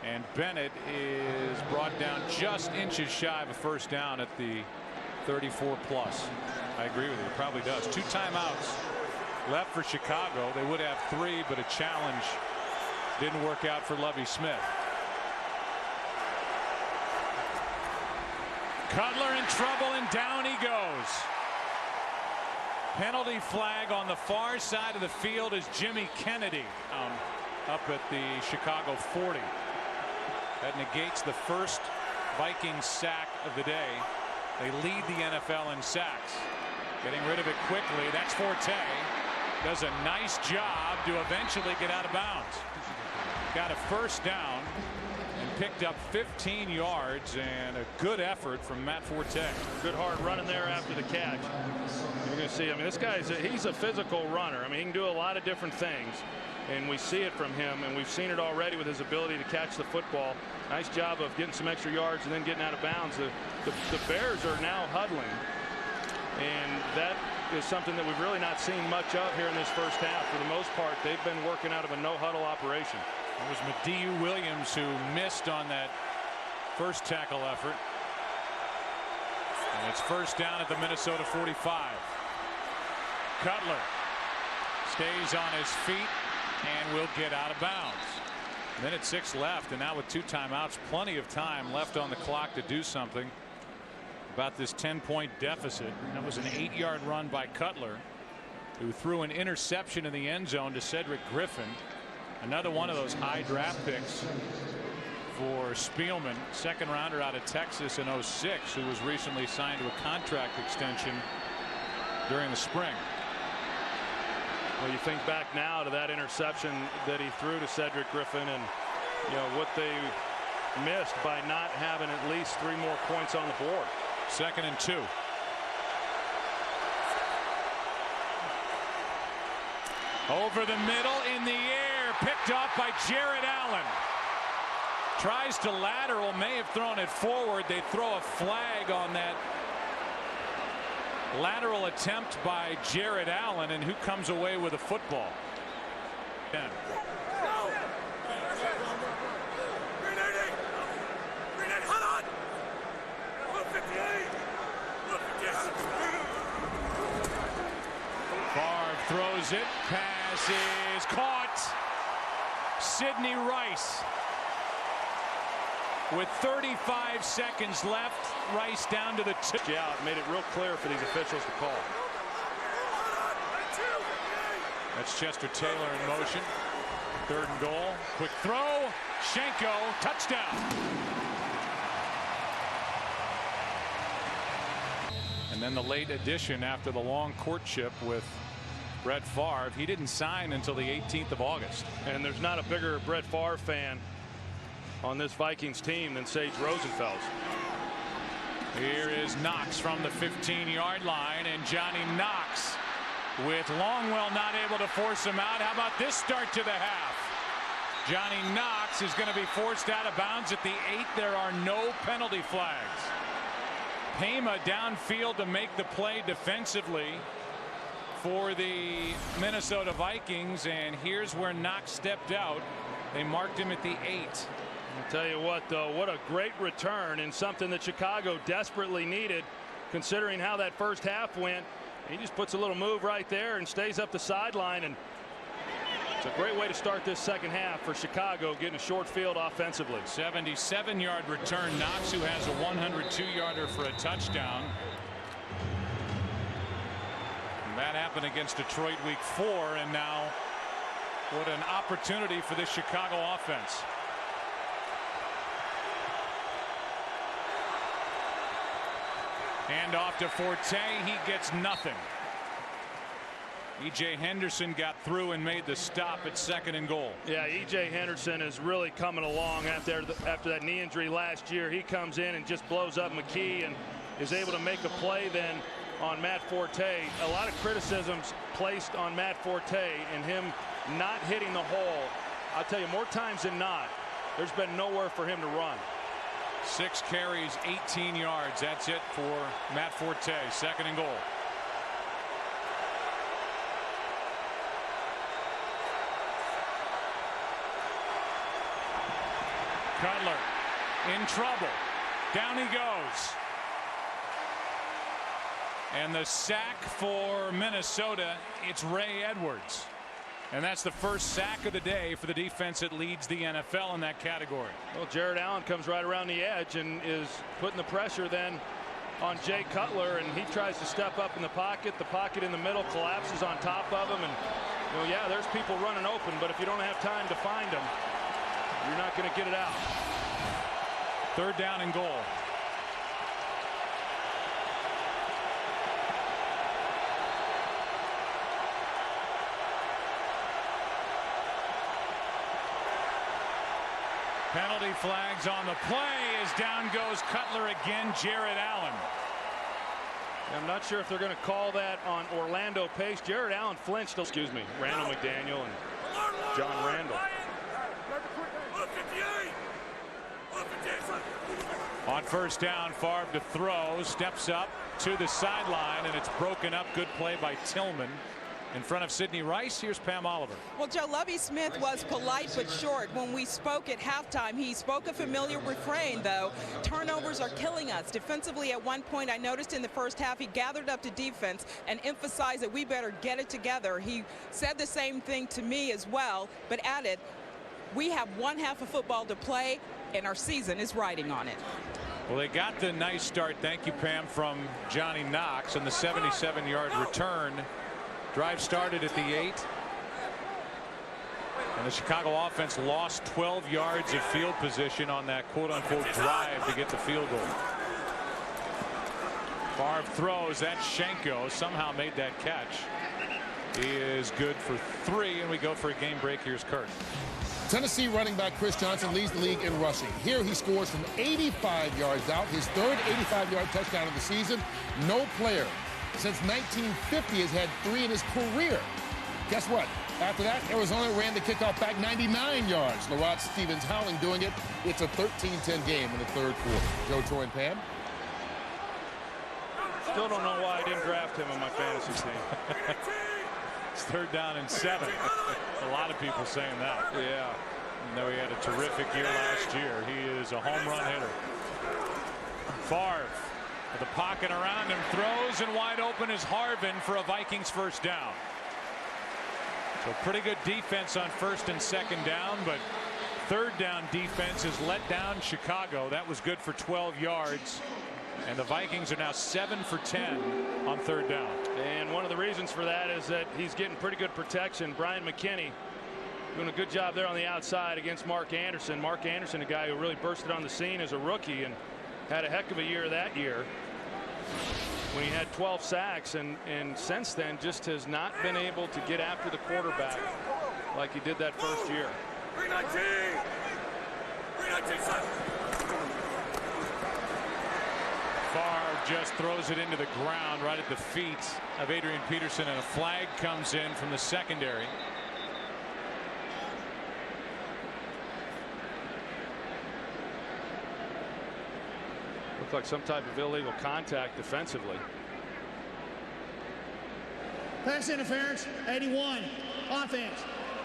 And Bennett is brought down just inches shy of a 1st down at the 34+. I agree with you. It probably does. 2 timeouts left for Chicago. They would have 3, but a challenge didn't work out for Lovie Smith. Cutler in trouble, and down he goes. Penalty flag on the far side of the field as Jimmy Kennedy up at the Chicago 40. That negates the first Vikings sack of the day. They lead the NFL in sacks. Getting rid of it quickly. That's Forte. Does a nice job to eventually get out of bounds. Got a first down and picked up 15 yards, and a good effort from Matt Forte. Good hard running there after the catch. You're going to see, I mean, this guy's he's a physical runner. I mean, he can do a lot of different things, and we see it from him, and we've seen it already with his ability to catch the football. Nice job of getting some extra yards and then getting out of bounds. The Bears are now huddling, and that is something that we've really not seen much of here in this first half. For the most part, they've been working out of a no-huddle operation. It was Mediu Williams who missed on that first tackle effort. And it's first down at the Minnesota 45. Cutler stays on his feet and will get out of bounds. Minute 6 left, and now with 2 timeouts, plenty of time left on the clock to do something about this 10-point deficit. That was an 8-yard run by Cutler, who threw an interception in the end zone to Cedric Griffin. Another one of those high draft picks for Spielman, second rounder out of Texas in '06, who was recently signed to a contract extension during the spring. Well, you think back now to that interception that he threw to Cedric Griffin, and you know what they missed by not having at least 3 more points on the board. 2nd and 2. Over the middle, in the air, picked off by Jared Allen. Tries to lateral, may have thrown it forward. They throw a flag on that lateral attempt by Jared Allen, and who comes away with a football? Yeah. Favre throws it. Pass is caught. Sidney Rice. With 35 seconds left, Rice down to the 2. Yeah, it made it real clear for these officials to call. That's Chester Taylor in motion. 3rd and goal. Quick throw. Schenko. Touchdown. And then the late addition after the long courtship with Brett Favre. He didn't sign until the 18th of August. And there's not a bigger Brett Favre fan on this Vikings team than Sage Rosenfels. Here is Knox from the 15-yard line, and Johnny Knox with Longwell not able to force him out. How about this start to the half? Johnny Knox is going to be forced out of bounds at the 8. There are no penalty flags. Pema downfield to make the play defensively for the Minnesota Vikings, and here's where Knox stepped out. They marked him at the 8. I'll tell you what, though, what a great return, and something that Chicago desperately needed, considering how that first half went. He just puts a little move right there and stays up the sideline, and it's a great way to start this second half for Chicago, getting a short field offensively. 77-yard return. Knox, who has a 102-yarder for a touchdown. And that happened against Detroit week 4, and now what an opportunity for this Chicago offense. Hand off to Forte. He gets nothing. E.J. Henderson got through and made the stop at 2nd and goal. Yeah, E.J. Henderson is really coming along after that knee injury last year. He comes in and just blows up McKee and is able to make a play then on Matt Forte. A lot of criticisms placed on Matt Forte and him not hitting the hole. I'll tell you, more times than not, there's been nowhere for him to run. 6 carries, 18 yards. That's it for Matt Forte. 2nd and goal. Cutler in trouble. Down he goes. And the sack for Minnesota, it's Ray Edwards. And that's the first sack of the day for the defense that leads the NFL in that category. Well, Jared Allen comes right around the edge and is putting the pressure then on Jay Cutler, and he tries to step up in the pocket. The pocket in the middle collapses on top of him, and yeah, there's people running open, but if you don't have time to find them, you're not going to get it out. 3rd down and goal. Penalty flags on the play as down goes Cutler again. Jared Allen. I'm not sure if they're going to call that on Orlando Pace. Jared Allen flinched. Excuse me, Randall McDaniel and John Randall. On 1st down, Favre to throw, steps up to the sideline, and it's broken up. Good play by Tillman in front of Sidney Rice. Here's Pam Oliver. Well, Joe, Lovie Smith was polite but short. When we spoke at halftime, he spoke a familiar refrain, though. Turnovers are killing us. Defensively, at one point, I noticed in the first half, he gathered up to defense and emphasized that we better get it together. He said the same thing to me as well, but added, we have one half of football to play, and our season is riding on it. Well, they got the nice start, thank you, Pam, from Johnny Knox on the 77-yard return. Drive started at the 8. And the Chicago offense lost 12 yards of field position on that quote-unquote drive to get the field goal. Favre throws. That's Schenko. Somehow made that catch. He is good for 3, and we go for a game break. Here's Kurt. Tennessee running back Chris Johnson leads the league in rushing. Here he scores from 85 yards out, his 3rd 85-yard touchdown of the season. No player since 1950 has had 3 in his career. Guess what? After that, Arizona ran the kickoff back 99 yards. Larod Stevens Howling doing it. It's a 13-10 game in the 3rd quarter. Joe, Troy, and Pam. Still don't know why I didn't draft him on my fantasy team. It's 3rd down and 7. A lot of people saying that. Yeah. No, he had a terrific year last year. He is a home run hitter. Favre with the pocket around him, throws, and wide open is Harvin for a Vikings 1st down. So pretty good defense on 1st and 2nd down, but 3rd down defense has let down Chicago. That was good for 12 yards. And the Vikings are now 7 for 10 on 3rd down. And one of the reasons for that is that he's getting pretty good protection. Brian McKinney doing a good job there on the outside against Mark Anderson. Mark Anderson, a guy who really bursted on the scene as a rookie and had a heck of a year that year when he had 12 sacks, and since then just has not been able to get after the quarterback like he did that first year. Favre just throws it into the ground right at the feet of Adrian Peterson, and a flag comes in from the secondary. Looked like some type of illegal contact defensively. Pass interference, 81. Offense,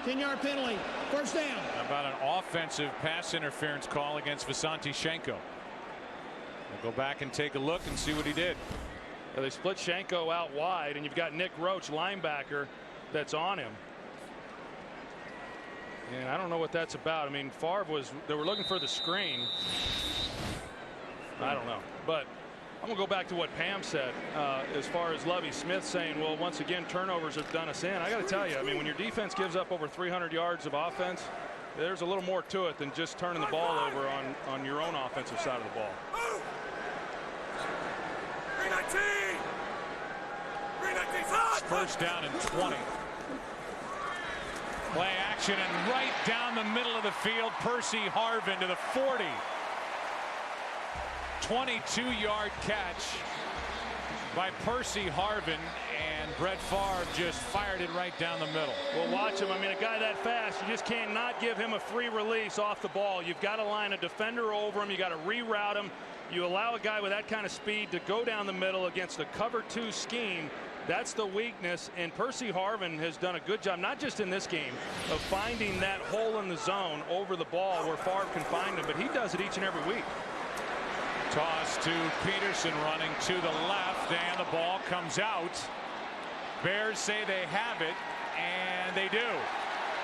10-yard penalty, 1st down. How about an offensive pass interference call against Visanthe Schenko? We'll go back and take a look and see what he did. Yeah, they split Schenko out wide, and you've got Nick Roach, linebacker, that's on him. And I don't know what that's about. I mean, they were looking for the screen. I don't know, but I'm gonna go back to what Pam said as far as Lovie Smith saying, well, once again, turnovers have done us in. I got to tell you, I mean, when your defense gives up over 300 yards of offense, there's a little more to it than just turning the ball over on your own offensive side of the ball. 1st down and 20. Play action, and right down the middle of the field, Percy Harvin to the 40. 22-yard catch by Percy Harvin, and Brett Favre just fired it right down the middle. Well, watch him. I mean, a guy that fast, you just can't not give him a free release off the ball. You've got to line a defender over him. You got to reroute him. You allow a guy with that kind of speed to go down the middle against a cover 2 scheme. That's the weakness, and Percy Harvin has done a good job, not just in this game, of finding that hole in the zone over the ball where Favre can find him, but he does it each and every week. Toss to Peterson running to the left, and the ball comes out. Bears say they have it, and they do.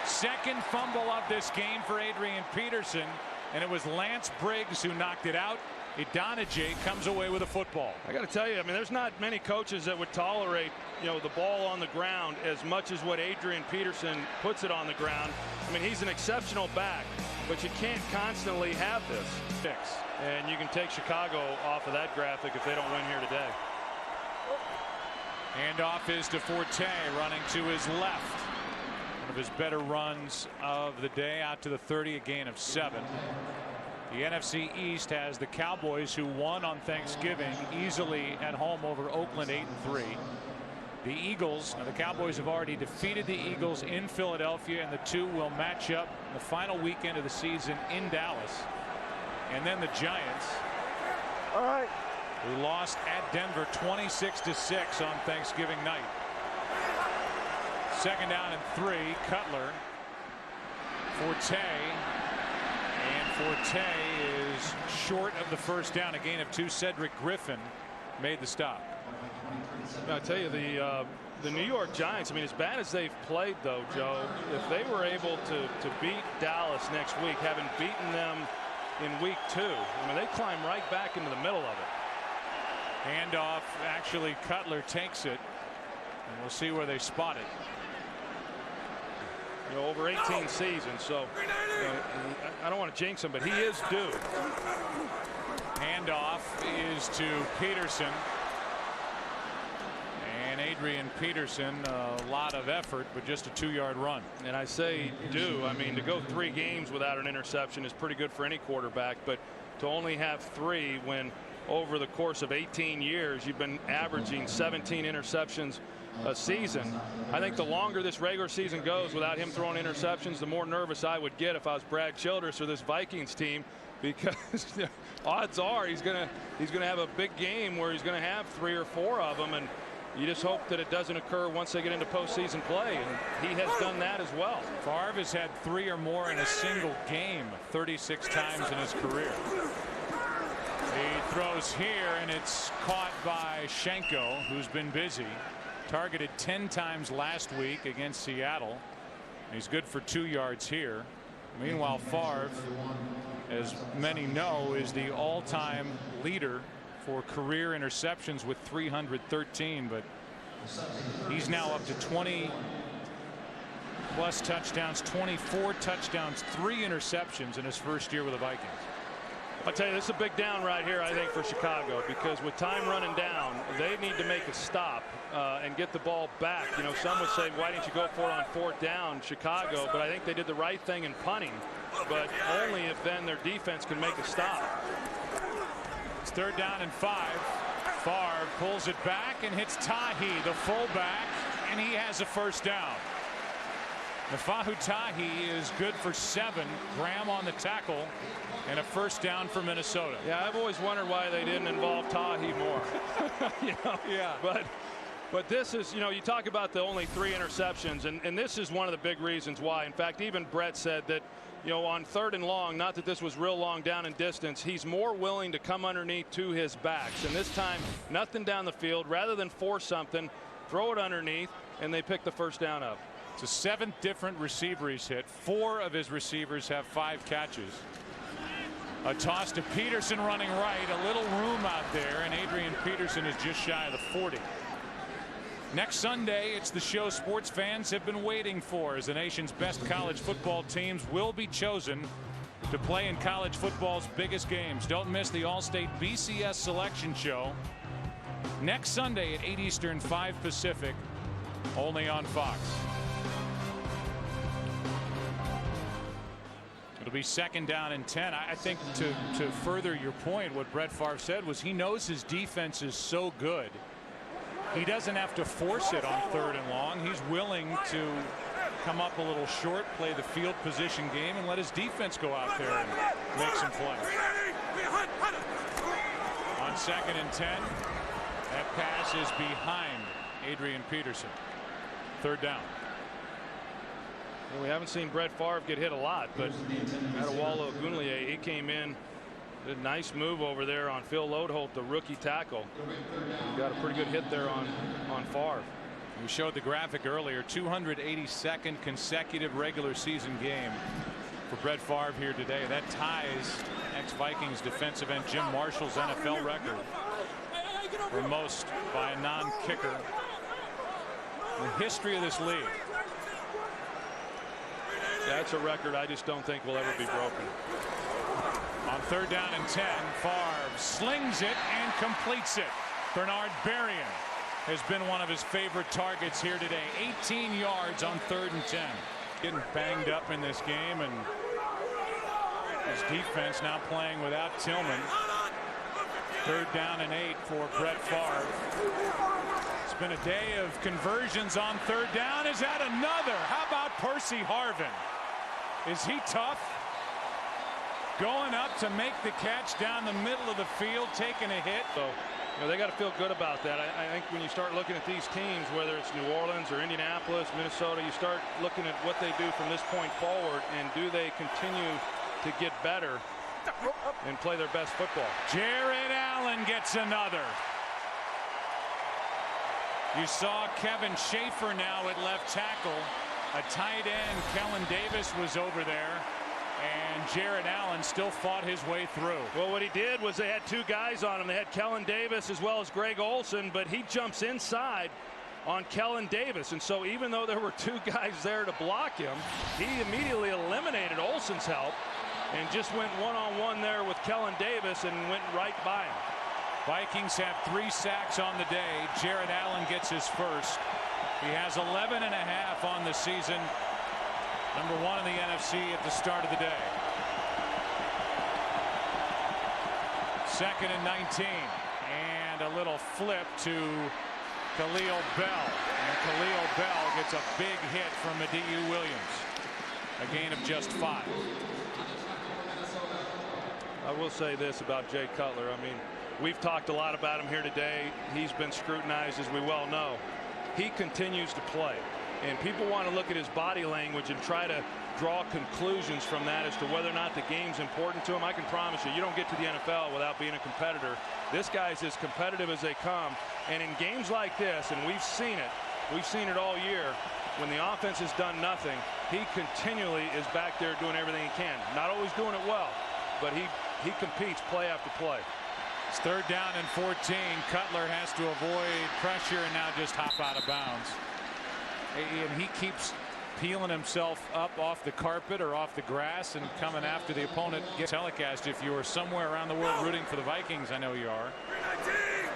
Second fumble of this game for Adrian Peterson, and it was Lance Briggs who knocked it out. Idonije comes away with a football. I got to tell you, I mean, there's not many coaches that would tolerate, the ball on the ground as much as what Adrian Peterson puts it on the ground. I mean, he's an exceptional back, but you can't constantly have this. And you can take Chicago off of that graphic if they don't win here today. Handoff is to Forte, running to his left. One of his better runs of the day, out to the 30, a gain of 7. The NFC East has the Cowboys, who won on Thanksgiving easily at home over Oakland, 8-3. The Eagles, now the Cowboys have already defeated the Eagles in Philadelphia, and the two will match up the final weekend of the season in Dallas. And then the Giants, All right, who lost at Denver 26-6 on Thanksgiving night. Second down and 3. Cutler, Forte, and Forte is short of the first down. A gain of 2. Cedric Griffin made the stop. I tell you, the New York Giants, I mean, as bad as they've played, though, Joe, if they were able to beat Dallas next week, having beaten them in week 2, I mean, they climb right back into the middle of it. Handoff, actually Cutler takes it, and we'll see where they spot it. Over 18 seasons, so I don't want to jinx him, but he is due. Handoff is to Peterson. And Adrian Peterson, a lot of effort, but just a 2-yard run. And I say due. I mean, to go 3 games without an interception is pretty good for any quarterback, but to only have 3 when over the course of 18 years you've been averaging 17 interceptions a season. I think the longer this regular season goes without him throwing interceptions, the more nervous I would get if I was Brad Childress or this Vikings team, because odds are he's gonna have a big game where he's gonna have 3 or 4 of them, and you just hope that it doesn't occur once they get into postseason play, and he has done that as well. Favre has had 3 or more in a single game 36 times in his career. He throws here, and it's caught by Schenko, who's been busy. Targeted 10 times last week against Seattle. He's good for 2 yards here. Meanwhile, Favre, as many know, is the all-time leader for career interceptions with 313, but he's now up to 20+ touchdowns, 24 touchdowns, 3 interceptions in his first year with the Vikings. I'll tell you, this is a big down right here, I think, for Chicago, because with time running down, they need to make a stop and get the ball back. Some would say, why didn't you go for it on 4th down, Chicago? But I think they did the right thing in punting, but only if then their defense can make a stop. It's 3rd down and 5. Favre pulls it back and hits Tahi, the fullback, and he has a first down. Nafahu Tahi is good for 7. Graham on the tackle, and a first down for Minnesota. Yeah, I've always wondered why they didn't involve Tahi more. Yeah. But this is, you talk about the only 3 interceptions, and this is one of the big reasons why. In fact, even Brett said that, on 3rd and long, not that this was real long down in distance, he's more willing to come underneath to his backs. And this time, nothing down the field. Rather than force something, throw it underneath, and they pick the first down up. It's a 7th different receiver he's hit. 4 of his receivers have 5 catches. A toss to Peterson running right. A little room out there, and Adrian Peterson is just shy of the 40. Next Sunday, it's the show sports fans have been waiting for, as the nation's best college football teams will be chosen to play in college football's biggest games. Don't miss the All-State BCS Selection Show next Sunday at 8 Eastern, 5 Pacific, only on Fox. It'll be 2nd down and 10. I think to further your point, what Brett Favre said was he knows his defense is so good. He doesn't have to force it on 3rd and long. He's willing to come up a little short, play the field position game, and let his defense go out there and make some plays. On 2nd and 10, that pass is behind Adrian Peterson. 3rd down. We haven't seen Brett Favre get hit a lot, but Adewale Ogunleye, he came in A nice move over there on Phil Lodeholt, the rookie tackle. He got a pretty good hit there on Favre. We showed the graphic earlier. 282nd consecutive regular season game for Brett Favre here today. That ties ex-Vikings defensive end Jim Marshall's NFL record for most by a non-kicker in the history of this league. That's a record I just don't think will ever be broken. On 3rd down and 10, Favre slings it and completes it. Bernard Berrien has been one of his favorite targets here today. 18 yards on 3rd and 10. Getting banged up in this game, and his defense now playing without Tillman. 3rd down and 8 for Brett Favre. It's been a day of conversions on 3rd down. Is that another? How about Percy Harvin? Is he tough? Going up to make the catch down the middle of the field, taking a hit. So, they got to feel good about that. I think when you start looking at these teams, whether it's New Orleans or Indianapolis, Minnesota, you start looking at what they do from this point forward, and do they continue to get better and play their best football. Jared Allen gets another. You saw Kevin Schaefer now at left tackle. A tight end, Kellen Davis, was over there. And Jared Allen still fought his way through. Well, what he did was they had 2 guys on him. They had Kellen Davis as well as Greg Olsen, but he jumps inside on Kellen Davis. And so even though there were 2 guys there to block him, he immediately eliminated Olsen's help and just went one-on-one there with Kellen Davis and went right by him. Vikings have 3 sacks on the day. Jared Allen gets his first. He has 11.5 on the season. Number 1 in the NFC at the start of the day. 2nd and 19. And a little flip to Khalil Bell. And Khalil Bell gets a big hit from Adieu Williams. A gain of just 5. I will say this about Jay Cutler. I mean, we've talked a lot about him here today. He's been scrutinized, as we well know. He continues to play. And people want to look at his body language and try to draw conclusions from that as to whether or not the game's important to him. I can promise you, you don't get to the NFL without being a competitor. This guy's as competitive as they come. And in games like this, and we've seen it all year, when the offense has done nothing, he continually is back there doing everything he can. Not always doing it well, but he competes play after play. It's 3rd down and 14. Cutler has to avoid pressure and now just hop out of bounds. And he keeps peeling himself up off the carpet or off the grass and coming after the opponent. Gets telecast if you are somewhere around the world rooting for the Vikings. I know you are.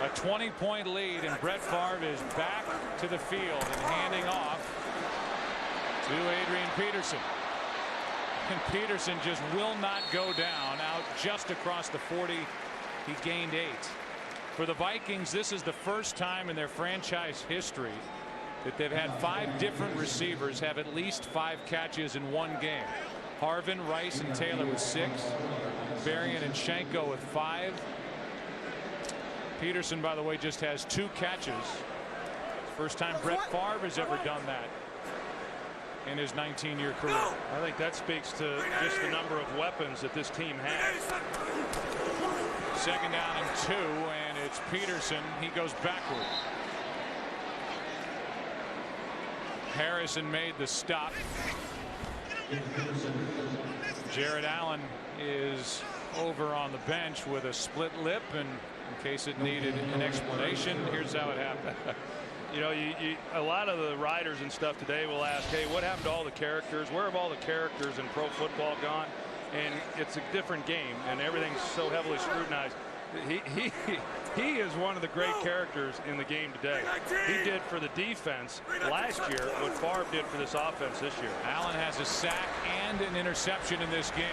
A 20-point lead, and Brett Favre is back to the field and handing off to Adrian Peterson. And Peterson just will not go down. Out just across the 40. He gained 8. For the Vikings, this is the first time in their franchise history that they've had 5 different receivers have at least 5 catches in one game. Harvin, Rice, and Taylor with 6. Berrien and Schenko with 5. Peterson, by the way, just has 2 catches. First time Brett Favre has ever done that in his 19-year career. I think that speaks to just the number of weapons that this team has. 2nd down and 2, and it's Peterson. He goes backward. Harrison made the stop. Jared Allen is over on the bench with a split lip, and in case it needed an explanation, here's how it happened. You know, a lot of the writers and stuff today will ask, hey, what happened to all the characters? Where have all the characters in pro football gone? And it's a different game, and everything's so heavily scrutinized. He is one of the great characters in the game today. He did for the defense last year what Favre did for this offense this year. Allen has a sack and an interception in this game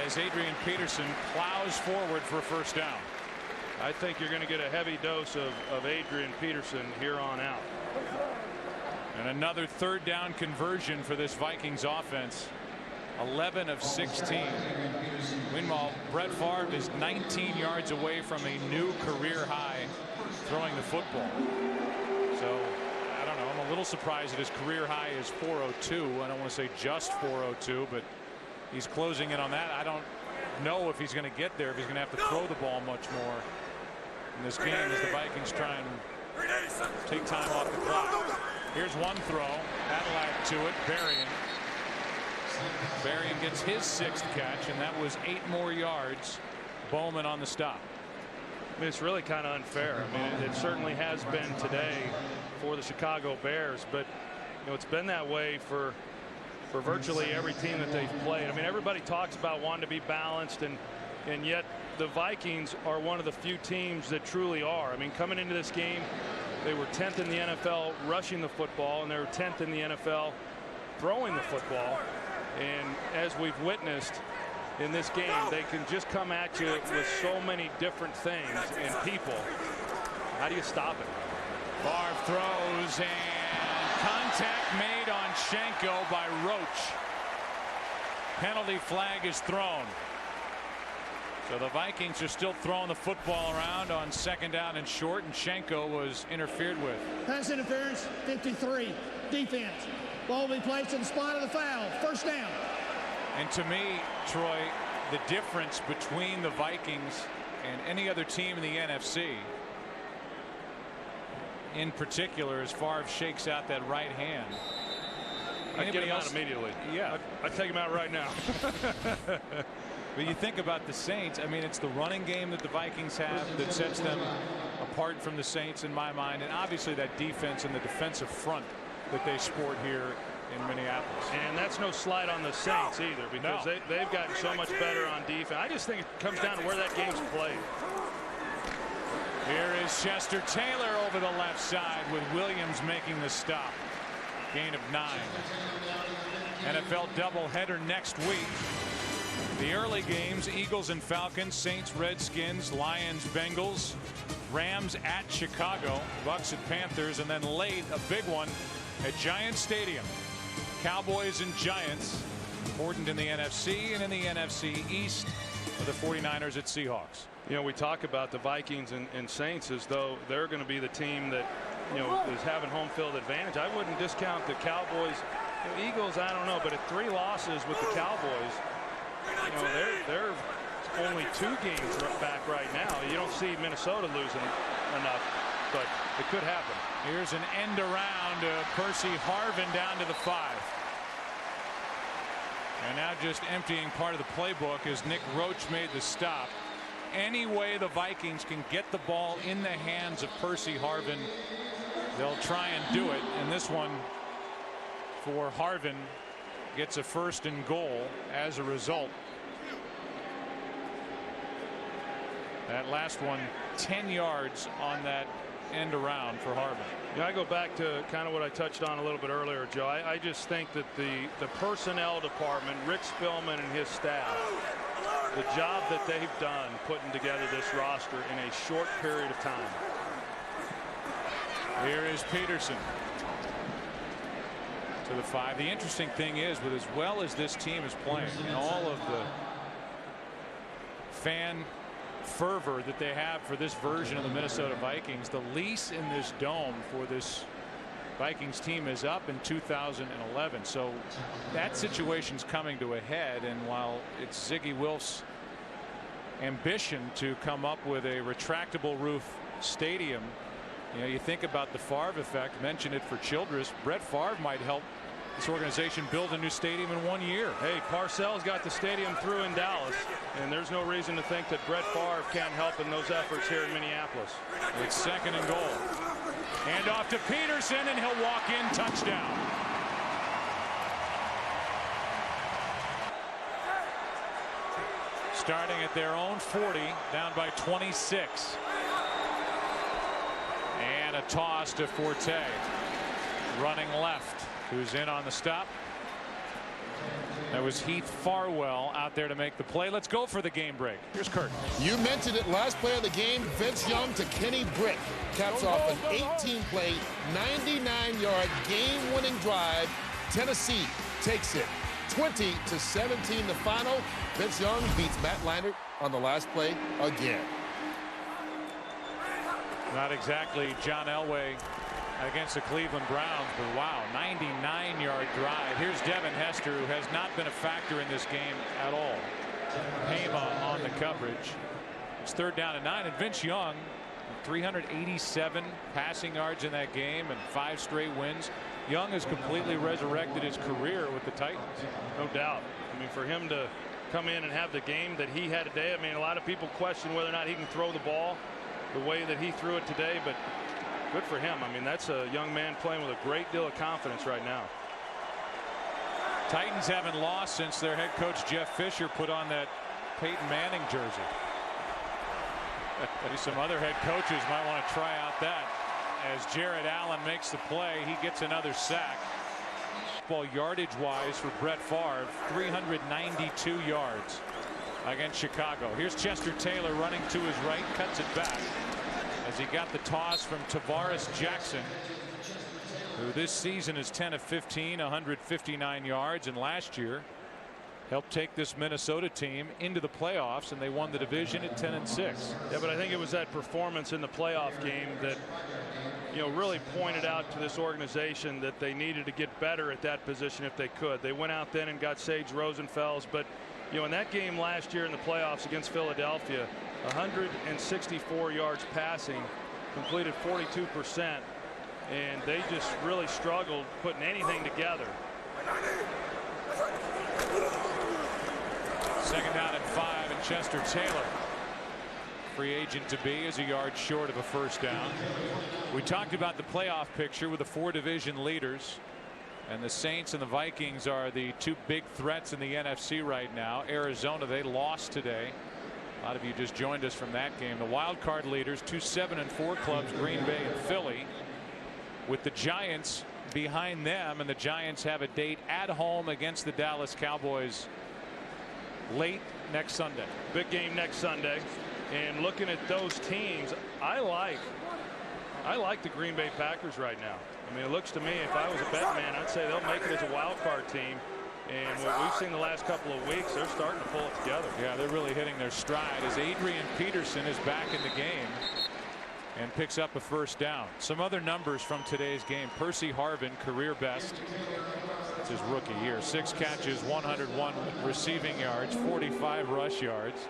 as Adrian Peterson plows forward for a 1st down. I think you're going to get a heavy dose of Adrian Peterson here on out. And another 3rd down conversion for this Vikings offense. 11 of 16. Meanwhile, Brett Favre is 19 yards away from a new career high throwing the football. So I don't know. I'm a little surprised that his career high is 402. I don't want to say just 402, but he's closing in on that. I don't know if he's going to get there, if he's going to have to throw the ball much more in this game as the Vikings try and take time off the clock. Here's one throw. That'll add to it. Berrien gets his 6th catch, and that was 8 more yards. Bowman on the stop. I mean, it's really kind of unfair. I mean, it certainly has been today for the Chicago Bears, but it's been that way for virtually every team that they've played. I mean, everybody talks about wanting to be balanced, and yet the Vikings are one of the few teams that truly are. I mean, coming into this game, they were 10th in the NFL rushing the football, and they were 10th in the NFL throwing the football. And as we've witnessed in this game, they can just come at you with so many different things and people. How do you stop it? Favre throws, and contact made on Schenko by Roach. Penalty flag is thrown. So the Vikings are still throwing the football around on 2nd down and short, and Schenko was interfered with. Pass interference, 53. Defense. Ball will be placed in the spot of the foul. 1st down. And to me, Troy, the difference between the Vikings and any other team in the NFC, in particular, as Favre shakes out that right hand. I'd get him out immediately. Yeah. I'd take him out right now. But you think about the Saints, I mean, it's the running game that the Vikings have that sets them apart from the Saints in my mind, and obviously that defense and the defensive front that they sport here in Minneapolis. And that's no slight on the Saints either, because they've gotten so much better on defense. I just think it comes down to where that game's played. Here is Chester Taylor over the left side with Williams making the stop. Gain of 9. NFL doubleheader next week. The early games, Eagles and Falcons, Saints, Redskins, Lions, Bengals, Rams at Chicago, Bucks at Panthers, and then late a big one at Giants Stadium. Cowboys and Giants, important in the NFC and in the NFC East, for the 49ers at Seahawks. You know, we talk about the Vikings and Saints as though they're going to be the team that, is having home field advantage. I wouldn't discount the Cowboys. Eagles, I don't know, but at 3 losses with the Cowboys, they're only 2 games back right now. You don't see Minnesota losing enough, but it could happen. Here's an end around Percy Harvin down to the 5. And now just emptying part of the playbook as Nick Roach made the stop. Any way the Vikings can get the ball in the hands of Percy Harvin, they'll try and do it. And this one for Harvin gets a 1st and goal as a result. That last one, 10 yards on that end around for Harvin. Yeah, I go back to kind of what I touched on a little bit earlier, Joe. I just think that the personnel department, Rick Spielman and his staff, the job that they've done putting together this roster in a short period of time. Here is Peterson to the 5. The interesting thing is, with as well as this team is playing and all of the fan fervor that they have for this version of the Minnesota Vikings, the lease in this dome for this Vikings team is up in 2011. So that situation's coming to a head, and while it's Ziggy Wilf's ambition to come up with a retractable roof stadium, you think about the Favre effect, mention it for Childress. Brett Favre might help this organization build a new stadium in 1 year. Hey, Parcells got the stadium through in Dallas, and there's no reason to think that Brett Favre can't help in those efforts here in Minneapolis. It's 2nd and goal. Hand off to Peterson, and he'll walk in. Touchdown. Starting at their own 40, down by 26. And a toss to Forte. Running left. Who's in on the stop? That was Heath Farwell out there to make the play. Let's go for the game break. Here's Kurt. You mentioned it, last play of the game, Vince Young to Kenny Britt. Caps off an 18-play, 99-yard game-winning drive. Tennessee takes it 20-17 the final. Vince Young beats Matt Leinart on the last play again. Not exactly John Elway against the Cleveland Browns, but wow, 99-yard drive. Here's Devin Hester, who has not been a factor in this game at all. Hema on the coverage. It's 3rd down and 9, and Vince Young, 387 passing yards in that game and 5 straight wins. Young has completely resurrected his career with the Titans. No doubt. I mean, for him to come in and have the game that he had today, I mean, a lot of people question whether or not he can throw the ball the way that he threw it today, but good for him. I mean, that's a young man playing with a great deal of confidence right now. Titans haven't lost since their head coach Jeff Fisher put on that Peyton Manning jersey. Maybe some other head coaches might want to try out that. As Jared Allen makes the play, he gets another sack. Ball yardage wise for Brett Favre, 392 yards against Chicago. Here's Chester Taylor running to his right, cuts it back as he got the toss from Tavares Jackson, who this season is 10 of 15, 159 yards, and last year helped take this Minnesota team into the playoffs, and they won the division at 10-6. Yeah, but I think it was that performance in the playoff game that, you know, really pointed out to this organization that they needed to get better at that position if they could. They went out then and got Sage Rosenfels, but you know, in that game last year in the playoffs against Philadelphia, 164 yards passing, completed 42%, and they just really struggled putting anything together. 2nd down and 5, and Chester Taylor, free agent to be, is a yard short of a 1st down. We talked about the playoff picture with the 4 division leaders, and the Saints and the Vikings are the 2 big threats in the NFC right now. Arizona, they lost today. A lot of you just joined us from that game. The wild card leaders, 2 7-4 clubs, Green Bay and Philly, with the Giants behind them, and the Giants have a date at home against the Dallas Cowboys late next Sunday. Big game next Sunday. And looking at those teams, I like the Green Bay Packers right now. I mean, it looks to me, if I was a bet man, I'd say they'll make it as a wild card team. And what we've seen the last couple of weeks, they're starting to pull it together. Yeah, they're really hitting their stride as Adrian Peterson is back in the game and picks up a 1st down. Some other numbers from today's game. Percy Harvin, career best. That's his rookie year. 6 catches, 101 receiving yards, 45 rush yards.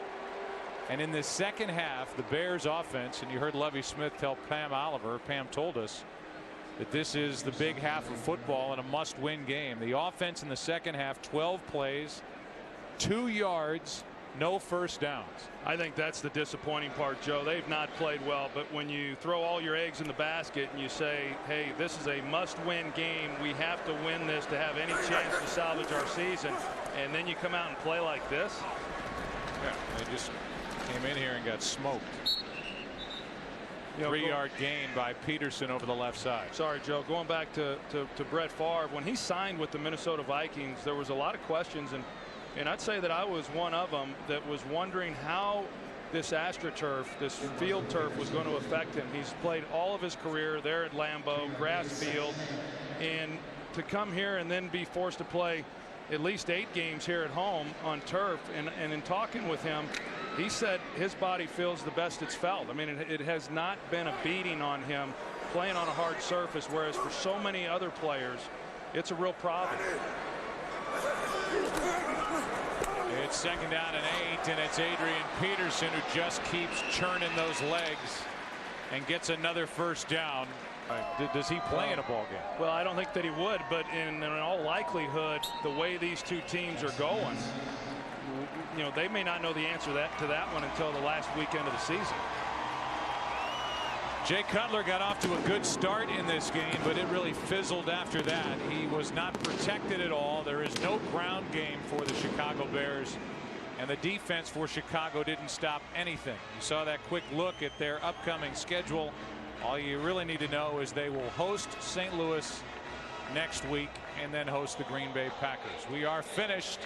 And in the second half, the Bears offense, and you heard Lovie Smith tell Pam Oliver, Pam told us that this is the big half of football and a must-win game. The offense in the second half, 12 plays, 2 yards, no 1st downs. I think that's the disappointing part, Joe. They've not played well, but when you throw all your eggs in the basket and you say, hey, this is a must-win game, we have to win this to have any chance to salvage our season, and then you come out and play like this. Yeah, they just came in here and got smoked. 3-yard gain by Peterson over the left side. Sorry, Joe. Going back to Brett Favre, when he signed with the Minnesota Vikings, there was a lot of questions, and I'd say that I was one of them that was wondering how this AstroTurf, this field turf, was going to affect him. He's played all of his career there at Lambeau, grass field, and to come here and then be forced to play at least 8 games here at home on turf, and in talking with him, he said his body feels the best it's felt. I mean, it has not been a beating on him playing on a hard surface, whereas for so many other players, it's a real problem. It's 2nd down and 8, and it's Adrian Peterson who just keeps churning those legs and gets another 1st down. Does he play in a ball game? Well, I don't think that he would, but in all likelihood, the way these 2 teams are going, you know, they may not know the answer to that one until the last weekend of the season. Jay Cutler got off to a good start in this game, but it really fizzled after that. He was not protected at all. There is no ground game for the Chicago Bears, and the defense for Chicago didn't stop anything. You saw that quick look at their upcoming schedule. All you really need to know is they will host St. Louis next week and then host the Green Bay Packers. We are finished.